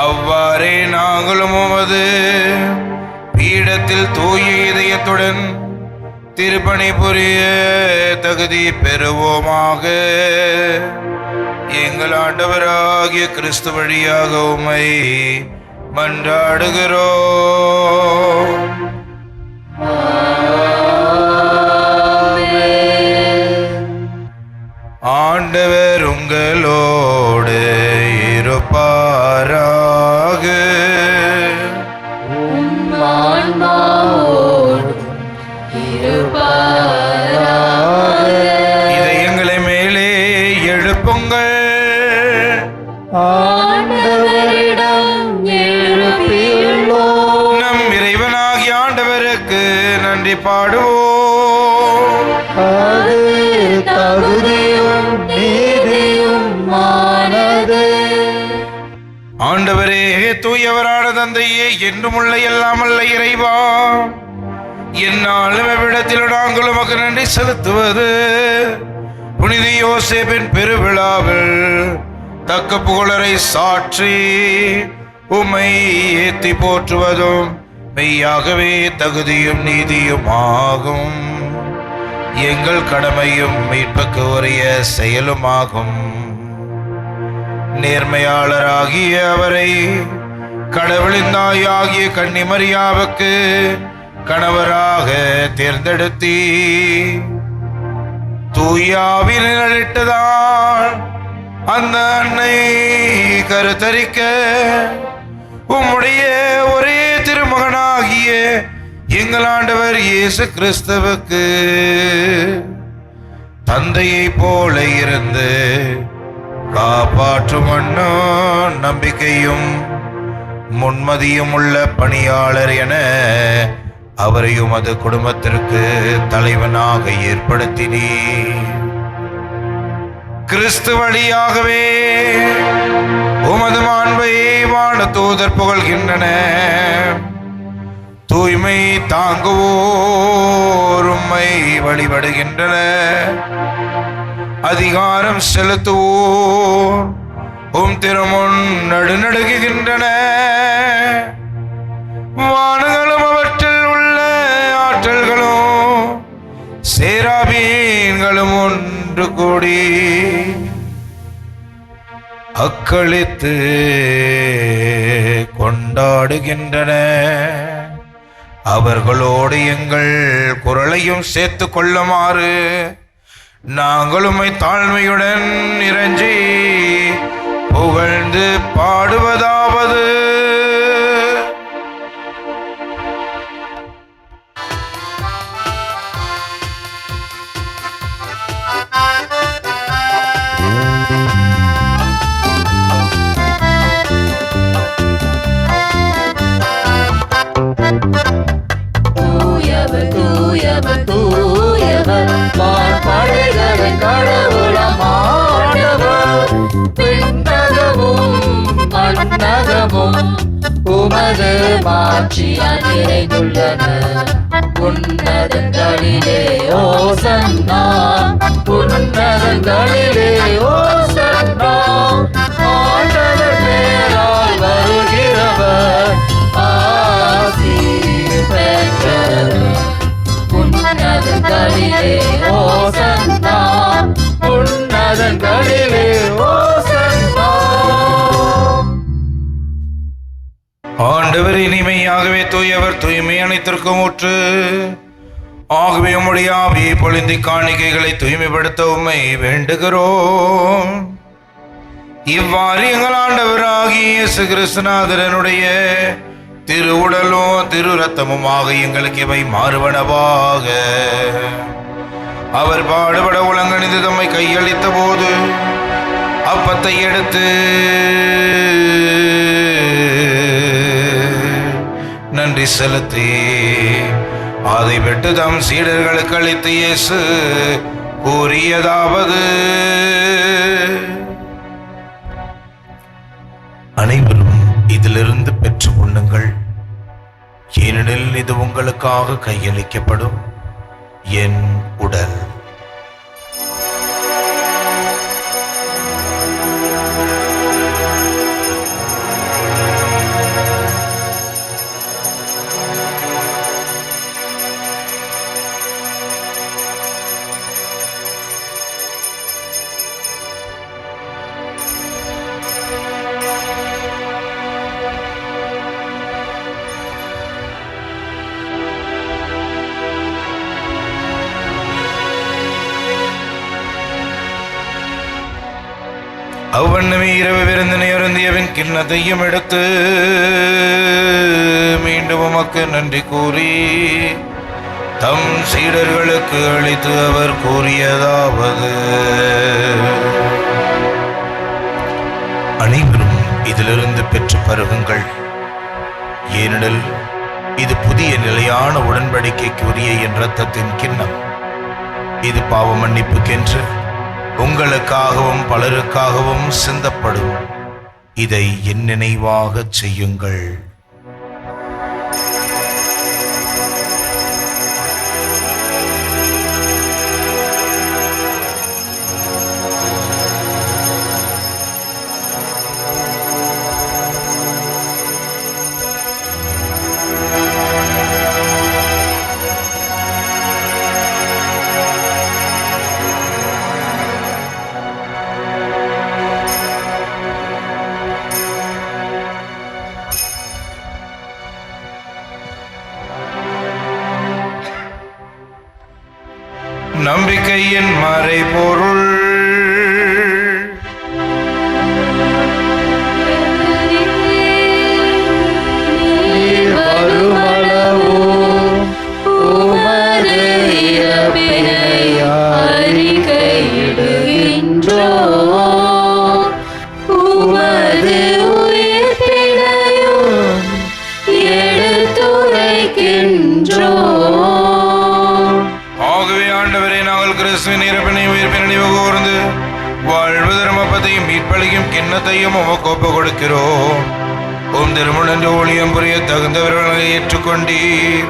அவ்வாறே நாங்களும் உமது பீடத்தில் தூய இதயத்துடன் திருப்பணி புரிய தகுதி பெறுவோமாக. எங்கள் ஆண்டவராகிய கிறிஸ்து வழியாக உம்மை மன்றாடுகிறோம். ஆண்டவர் உங்களோடு இருப்பாராக. இதயங்களை மேலே எழுப்புங்கள். நம் இறைவனாகிய ஆண்டவருக்கு நன்றி பாடுவோம். ஆண்டவரே, தூயவரான தந்தையே, என்றும் உள்ள எல்லாமல்ல இறைவா, என்னாலும் எவ்விடத்தில் நாங்கள் உமக்கு நன்றி செலுத்துவது புனித யோசேப்பின் பெருவிழாவில் தக்க புகழரை சாற்றி உம்மை ஏத்தி போற்றுவதும் மெய்யாகவே தகுதியும் நீதியும் ஆகும். எங்கள் கடமையும் மீட்புக்கு உரிய செயலுமாகும். நேர்மையாளராகிய அவரை கடவுளின் தாயாகிய கன்னிமரியாவுக்கு கணவராக தேர்ந்தெடுத்தி தூயாவில் நிழலிட்டதால் அந்த அன்னை கருத்தரிக்க உம்முடைய ஒரே திருமகனாகிய எங்கள் ஆண்டவர் இயேசு கிறிஸ்துவுக்கு தந்தையை போல இருந்து காப்பாற்றும் நம்பிக்கையும் முன்மதியும் உள்ள பணியாளர் என அவரையும் அது குடும்பத்திற்கு தலைவனாக ஏற்படுத்தினீர். கிறிஸ்து வழியாகவே உமது மாண்பை வான தூதர் புகழ்கின்றன. தூய்மை தாங்குவோர் உம்மை வழிபடுகின்றன. அதிகாரம் செலுத்துவோர் உம் திருமுன் நடுநடுங்குகின்றன. வானங்களும் அவற்றில் உள்ள ஆற்றல்களும் சேராபீன்களும் ஒன்று கூடி அக்களித்து கொண்டாடுகின்றன. அவர்களோடு எங்கள் குரலையும் சேர்த்து கொள்ளுமாறு நாங்கள் உம்மை தாழ்மையுடன் இறைஞ்சி புகழ்ந்து பாடுவதாவது: தூயவர் தூயவர் தூயவர் வான்படைகளின் கடவுளாம் ஆண்டவர். விண்ணகமும் மண்ணகமும் உமது மாட்சியால் நிறைந்துள்ளன. உன்னதங்களிலே ஓசன்னா, உன்னதங்களிலே ஓசன்னா. ஆண்டவர் பேரால் வருகிறவர் ஆசி பெற்றவர். உன்னதங்களிலே ஓசன்னா, உன்னதங்களிலே ஓசன்னா. ஆண்டவர் இனிமையாகவே தூயவர், தூய்மை அனைத்திற்கும் ஊற்று. ஆகவே உம்முடைய ஆவியை பொழிந்து காணிக்கைகளை தூய்மைப்படுத்த உம்மை வேண்டுகிறோம். இவ்வாறு எங்கள் ஆண்டவராகிய இயேசு கிறிஸ்துநாதரனுடைய திரு உடலும் திரு ரத்தமுமாக எங்களுக்கு இவை மாறுவனவாக. அவர் பாடுபட உலங்கணிந்து தம்மை கையளித்த போது அப்பத்தை எடுத்து நன்றி செலுத்தி அதை விட்டு தம் சீடர்களுக்கு அளித்து இயேசு கூறியதாவது: அனைவரும் இதிலிருந்து பெற்று உண்ணுங்கள், ஏனெனில் இது உங்களுக்காக கையளிக்கப்படும் என் உடல். அவ்வண்ணமே இரவு விருந்தினை அருந்தியவன் கிண்ணத்தையும் எடுத்து மீண்டும் உமக்கு நன்றி கூறி தம் சீடர்களுக்கு அளித்து அவர் கூறியதாவது: அனைவரும் இதிலிருந்து பெற்று பருகுங்கள், ஏனெனில் இது புதிய நிலையான உடன்படிக்கைக்குரிய என் இரத்தத்தின் கிண்ணம். இது பாவ மன்னிப்புக்கென்று உங்களுக்காகவும் பலருக்காகவும் சிந்தப்படும். இதை என் நினைவாகச் செய்யுங்கள். மறைபொருள் வருமளவோ உமது இறப்பினை அறிக்கையிடுகின்றோம். உமது உயிர்ப்பினையும் எடுத்துரைக்கின்றோம். ஆகவே ஆண்டவரே, நாங்கள் கிறிஸ்துவின் இறப்பினை உயிர்ப்பினை நினைவு கூர்ந்து வாழ்வு தர்மப்பத்தையும் மீட்பளிக்கும் கிண்ணத்தையும் உமக்கு ஒப்புக் கொடுக்கிறோம். திருமணன்று ஊழியம் புரிய தகுந்தவர்களை ஏற்றுக்கொண்டீர்.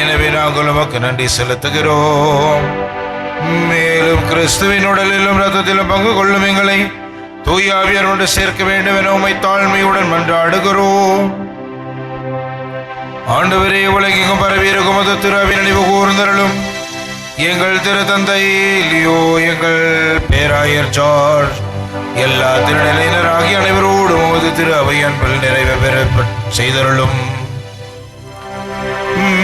எனவே நாங்கள் உமக்கு நன்றி செலுத்துகிறோம். மேலும் கிறிஸ்துவின் உடலிலும் ரத்தத்திலும் பங்கு கொள்ளும் எங்களை தூய ஆவியார் கொண்டு சேர்க்க வேண்டும் என உம்மை தாழ்மையுடன் மன்றாடுகிறோம். ஆண்டவரே, உலகெங்கும் பரவியிருக்கும் அது திரு அவை நினைவு கூர்ந்தருளும். எங்கள் திரு தந்தை லியோ, எங்கள் பேராயர் ஜார்ஜ், எல்லா திருநிலையினராகிய அனைவரோடும் உமது திரு அவை அன்பில் நிறைவு பெற செய்தருளும்.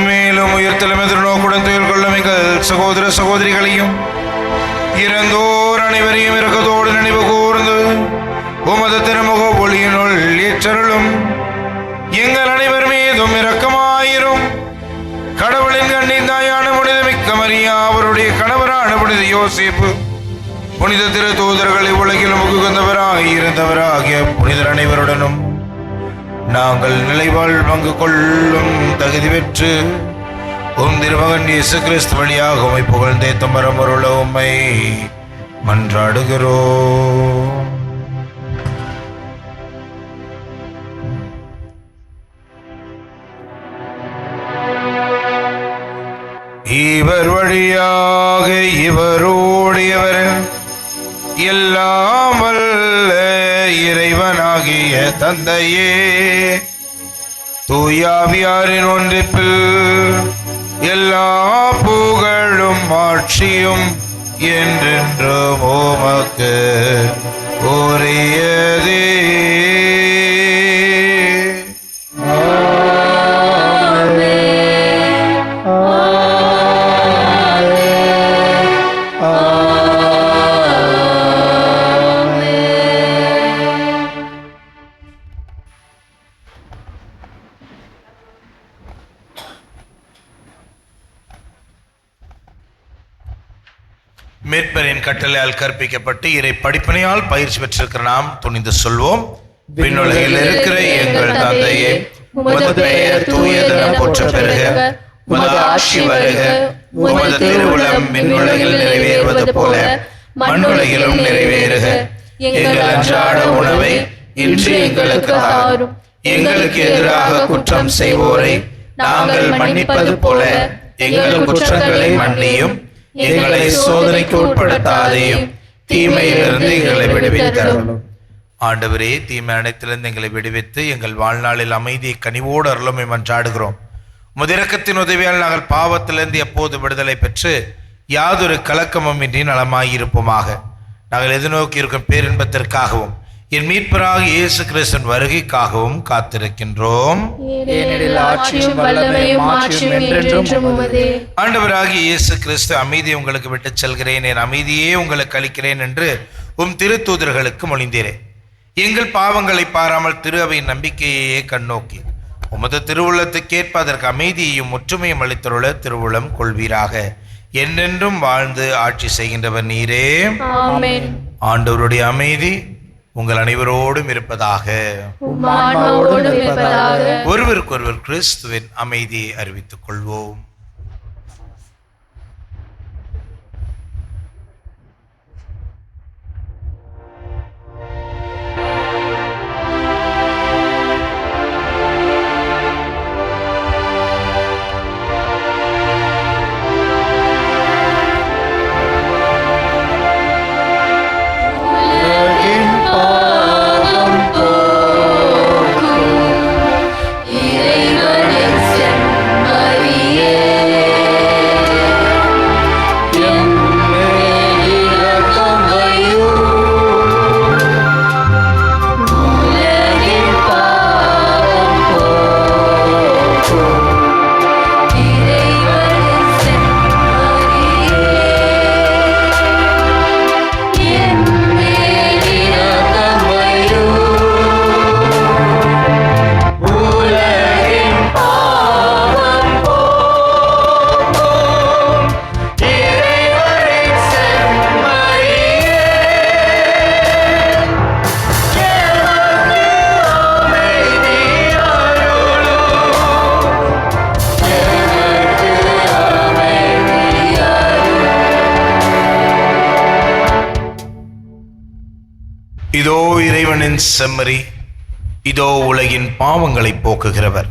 மேலும் உயிர்த்தலும் எதிர்நோக்குடன் துயில் கொள்ளும் எங்கள் சகோதர சகோதரிகளையும் இறந்தோர் அனைவரையும் இரக்கத்தோடு நினைவு கூர்ந்து உமது திருமுக ஒளியினுள் ஏற்றருளும். எங்கள் அனைவர் மீதும் இரக்கமாயிரும். கடவுளின் கண்ணின் தாயான புனித மிக்க மரியா, அவருடைய கணவரான புனித யோசேப்பு, புனித திரு தூதர்களை உலகில் முகுந்தவராகி இருந்தவராகிய புனிதர் அனைவருடனும் நாங்கள் நிலைவாழ் பங்கு கொள்ளும் தகுதி பெற்று திருமகன் இயேசு கிறிஸ்து வழியாக உம்மை புகழ்ந்தே தம்பரமருள உம்மை மன்றாடுகிறோம். இவர் வழியாக இவரோடையவர் எல்லாம் வல்ல இறைவனாகிய தந்தையே, தூயாவியாரின் ஒன்றிப்பில் எல்லா புகழும் ஆட்சியும் என்றென்றும் உமக்கு உரியதே. மீட்பரின் கட்டளையால் கற்பிக்கப்பட்டு இறை படிப்பினையால் பயிற்சி பெற்றிருக்கிற நாம் துணிந்து சொல்வோம். விண்ணுலகில் இருக்கிற எங்கள் தந்தையே, உமது பெயர் தூயதென போற்ற பெறுக. உமது ஆட்சி வருக. உமது திருவுளம் விண்ணுலகில் நிறைவேறுவது போல மண்ணுலகிலும் நிறைவேறுக. எங்கள் அன்றாட உணவை இன்று எங்களுக்கு தாரும். எங்களுக்கு எதிராக குற்றம் செய்வோரை நாங்கள் மன்னிப்பது போல எங்கள் குற்றங்களை மன்னியும். எங்களை சோதனைக்கு உட்படுத்தாதையும் தீமையிலிருந்து எங்களை விடுவித்தருளும். ஆண்டவரே, தீமை அனைத்திலிருந்து எங்களை விடுவித்து எங்கள் வாழ்நாளில் அமைதியை கனிவோடு அருளுமை மன்றாடுகிறோம். முதிரக்கத்தின் உதவியால் நாங்கள் பாவத்திலிருந்து எப்போது விடுதலை பெற்று யாதொரு கலக்கமும் இன்றி நலமாயிருப்போமாக. நாங்கள் எதிர்நோக்கி இருக்கும் பேரின்பத்திற்காகவும் என் மீட்பராக இயேசு கிறிஸ்துவின் வருகைக்காகவும் காத்திருக்கின்றோம். ஆண்டவராகிய இயேசு கிறிஸ்து, அமைதியை உங்களுக்கு விட்டு செல்கிறேன், என் அமைதியே உங்களுக்கு அளிக்கிறேன் என்று திருத்தூதர்களுக்கு மொழிந்தீரேன். எங்கள் பாவங்களை பாராமல் திரு அவையின் நம்பிக்கையே கண்ணோக்கி உமது திருவுள்ளத்துக்கேற்ப அதற்கு அமைதியையும் ஒற்றுமையும் அளித்துள்ள திருவுளம் கொள்வீராக. என்றென்றும் வாழ்ந்து ஆட்சி செய்கின்றவர் நீரே. ஆண்டவருடைய அமைதி உங்கள் அனைவரோடும் இருப்பதாக. ஒருவருக்கொருவர் கிறிஸ்துவின் அமைதியை அறிவித்துக் கொள்வோம். இறைவனின் செம்மறியே இதோ இறைவனின் செம்மறி, இதோ உலகின் பாவங்களை போக்குகிறவர்.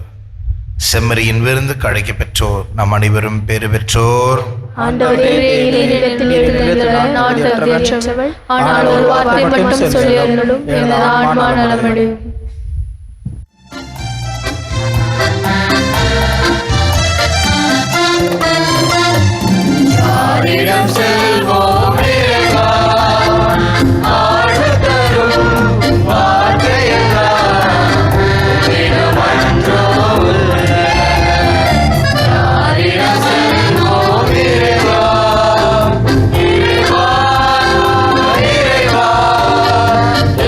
செம்மறியின் விருந்துக்கு அழைக்க பெற்றோர் நம் அனைவரும் பேறு பெற்றோர். ஆனால் ஒரு வார்த்தை மட்டும் சொல்லி அருளும், எனது ஆன்மா நலமடையும். யாரிடம் செல்வோம் இறைவா, ஆழ்வு தரும் வார்த்தையெல்லாம் உம்மிடமன்றோ உள்ளன. யாரிடம் செல்வோம் இறைவா, இறைவா, இறைவா,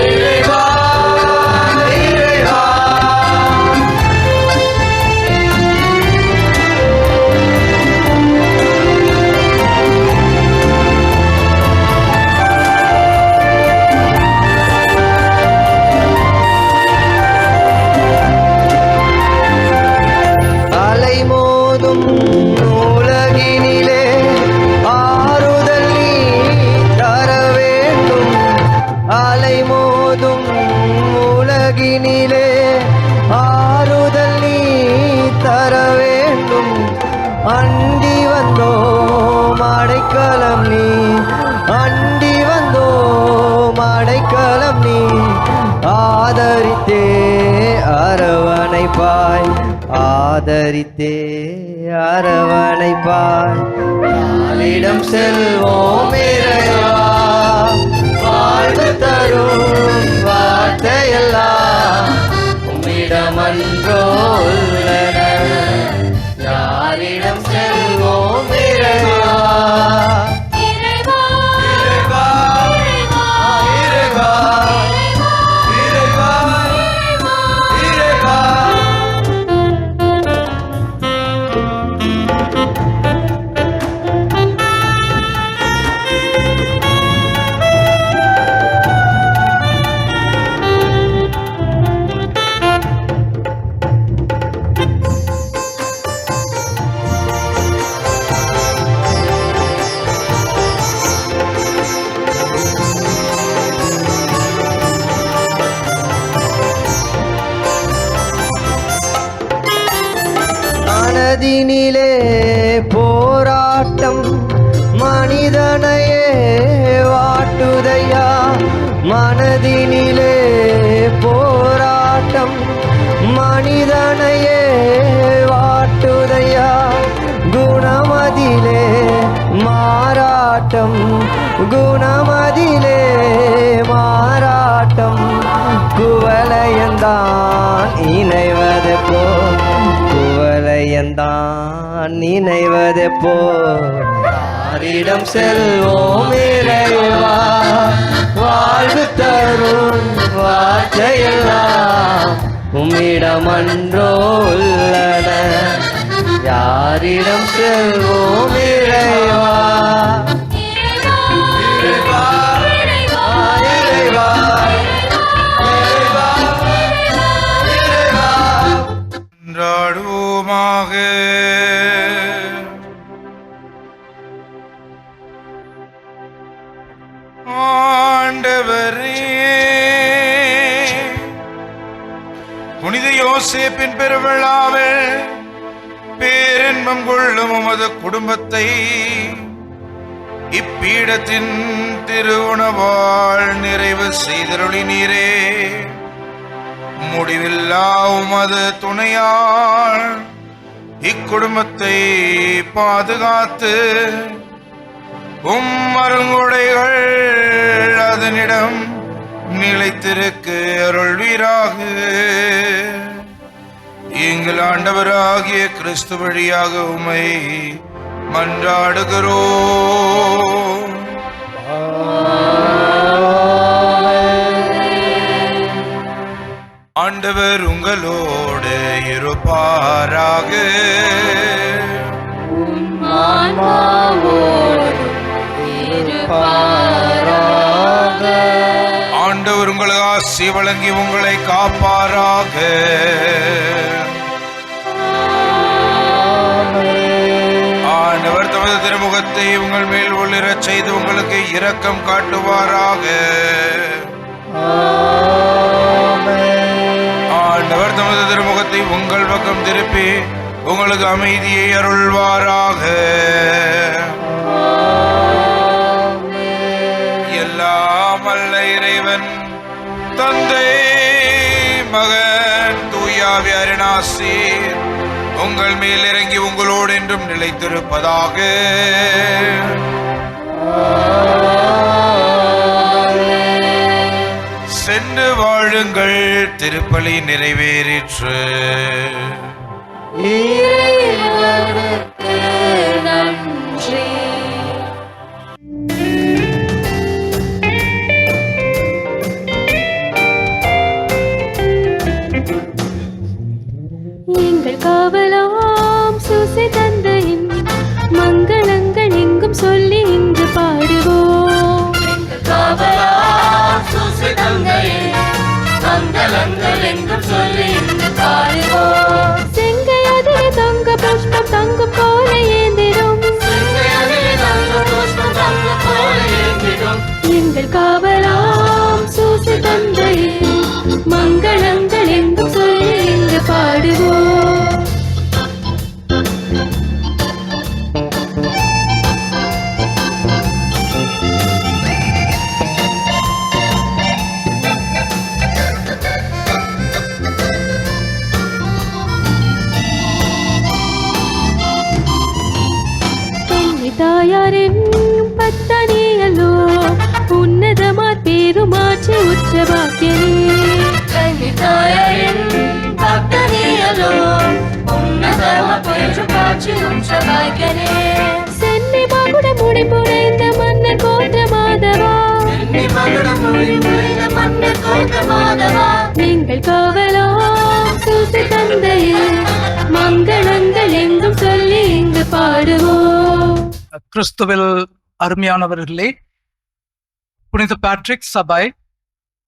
இறைவா, இறைவா. அலைமோதும் உலகினிலே ஆறுதல் நீ தர வேண்டும். அலைமோதும் உலகினிலே ஆறுதல் நீ தர வேண்டும். அண்டி வந்தோம் அடைக்கலம் நீ, அண்டி வந்தோம் அடைக்கலம் நீ. ஆதரித்தே அரவணைப்பாய், ஆதரித்தே அரவணைப்பாய். யாரிடம் செல்வோம் இறைவா, வாழ்வு தரும் வார்த்தையெல்லாம் உம்மிடமன்றோ உள்ளன. யாரிடம் செல்வோம் இறைவா, இறைவா, இறைவா, இறைவா, இறைவா, இறைவா. மனதினிலே போராட்டம் மனிதனையே வாட்டுதையா. மனதினிலே போராட்டம் மனிதனையே வாட்டுதையா. குணமதிலே மாறாட்டம், குணமதிலே மாறாட்டம். குவலையந்தான் இணைவது போ, குவலையந்தான் நினைவது போ. யாரிடம் செல்வோம் இறைவா, வாழ்வு தரும் வார்த்தையெல்லாம் உம்மிடமன்றோ உள்ளன. யாரிடம் செல்வோம் இறைவா, இறைவா, இறைவா, இறைவா, இறைவா. கொண்டாடுவோமாக. ஆண்டவரே, புனித யோசேப்பின் பெருவிழாவில் பேரின்பம் கொள்ளும் உமது குடும்பத்தை இப்பீடத்தின் திருவுணவால் நிறைவு செய்தருளினீரே. முடிவில்லா உமது துணையால் இக்குடும்பத்தை பாதுகாத்து அருங்குடைகள் அதனிடம் நிலைத்திருக்க அருள்வீராக. எங்கள் ஆண்டவராகிய கிறிஸ்து வழியாக உம்மை மன்றாடுகிறோம். ஆண்டவர் உங்களோடு இருப்பாராக. ஆண்டவர் உங்களுக்கு ஆசி வழங்கி உங்களை காப்பாராக. ஆண்டவர் தமது திருமுகத்தை உங்கள் மேல் ஒளிரச் செய்து உங்களுக்கு இரக்கம் காட்டுவாராக. ஆண்டவர் தமது திருமுகத்தை உங்கள் பக்கம் திருப்பி உங்களுக்கு அமைதியை அருள்வாராக. எல்லாம் வல்ல இறைவன் தந்தை மகன் தூயாவியாரின் ஆசீர் உங்கள் மேல் இறங்கி உங்களோடு என்றும் நிலைத்திருப்பதாக. சென்று வாழுங்கள், திருப்பலி நிறைவேறிற்று. எங்கள் காவலாம் சூசை தந்தையின் மங்களங்கள் எங்கும் சொல்லி இங்கு பாடுவோம். எங்கள் காவலாம் சூசை தந்தையின் மங்களங்கள் எங்கும் சொல்லி இங்கு பாடுவோம். செங்கை அதிலே தங்க புஷ்பம் தங்கும் போல ஏந்திடும். எங்கள் காவலாம் சூசை தந்தையின் மங்களங்கள் எங்கும் சொல்லி இங்கு பாடுவோம். தாயாரின் பத்தனியலோ உன்னதமார் பேருமாற்றி உற்ற பாக்கியனே. தாயாரின் பத்தனியலோ உன்னதமார் பேருமாற்றி உற்ற பாக்கியனே. சென்னை மகுட முடி புனைந்த மன்னர் கோத்திர மாதவா. நீங்கள் காவலாம் சூசை தந்தையே மங்களங்கள் எங்கும் சொல்லி இங்கு பாடுவோம். கிறிஸ்துவில் அருமையானவர்களே, புனித பேட்ரிக் சபை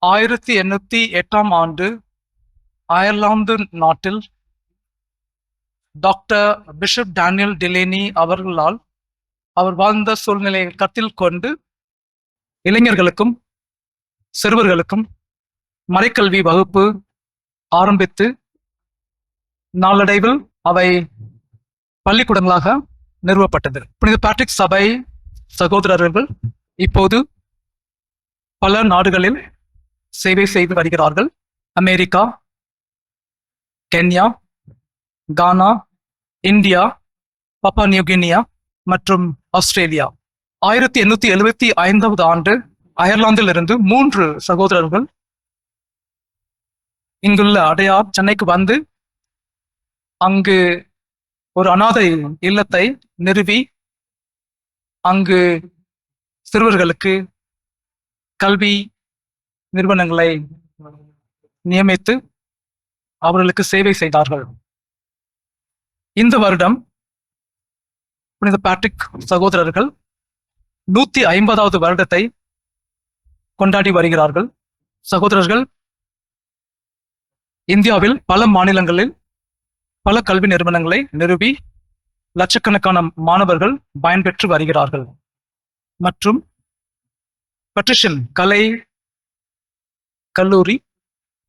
1808 ஆண்டு அயர்லாந்து நாட்டில் டாக்டர் பிஷப் டேனியல் டிலேனி அவர்களால் அவர் வாழ்ந்த சூழ்நிலையை கருத்தில் கொண்டு இளைஞர்களுக்கும் சிறுவர்களுக்கும் மறைக்கல்வி வகுப்பு ஆரம்பித்து நாளடைவில் அவை பள்ளிக்கூடங்களாக நிறுவப்பட்டது. புனித பேட்ரிக் சபை சகோதரர்கள் இப்போது பல நாடுகளில் சேவை செய்து வருகிறார்கள். அமெரிக்கா, கென்யா, கானா, இந்தியா, பப்பா நியூகினியா மற்றும் ஆஸ்திரேலியா. 1875 ஆண்டு அயர்லாந்தில் இருந்து 3 சகோதரர்கள் இங்குள்ள அடையார் சென்னைக்கு வந்து அங்கு ஒரு அனாதை இல்லத்தை நிறுவி அங்கு சிறுவர்களுக்கு கல்வி நிறுவனங்களை நியமித்து அவர்களுக்கு சேவை செய்தார்கள். இந்த வருடம் புனித பேட்ரிக் சகோதரர்கள் 150வது வருடத்தை கொண்டாடி வருகிறார்கள். சகோதரர்கள் இந்தியாவில் பல மாநிலங்களில் பல கல்வி நிறுவனங்களை நிறுவி லட்சக்கணக்கான மாணவர்கள் பயன்பெற்று வருகிறார்கள். மற்றும் பட்ரிஷியன் கலை கல்லூரி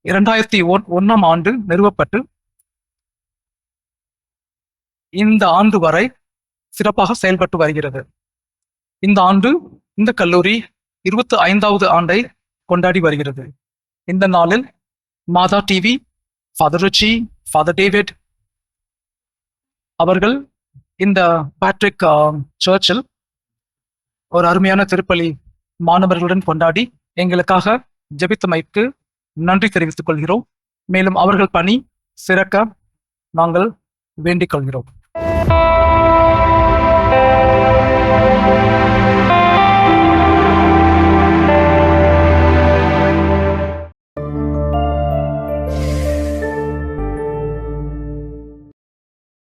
2001 ஆண்டு நிறுவப்பட்டு இந்த ஆண்டு வரை சிறப்பாக செயல்பட்டு வருகிறது. இந்த ஆண்டு இந்த கல்லூரி 25வது ஆண்டை கொண்டாடி வருகிறது. இந்த நாளில் Madha TV, father Richie, father David அவர்கள் இந்த பேட்ரிக் சர்ச்சில் ஒரு அருமையான திருப்பலி மாணவர்களுடன் கொண்டாடி எங்களுக்காக ஜெபித்தமைக்கு நன்றி தெரிவித்துக் கொள்கிறோம். மேலும் அவர்கள் பணி சிறக்க நாங்கள் வேண்டிக் கொள்கிறோம்.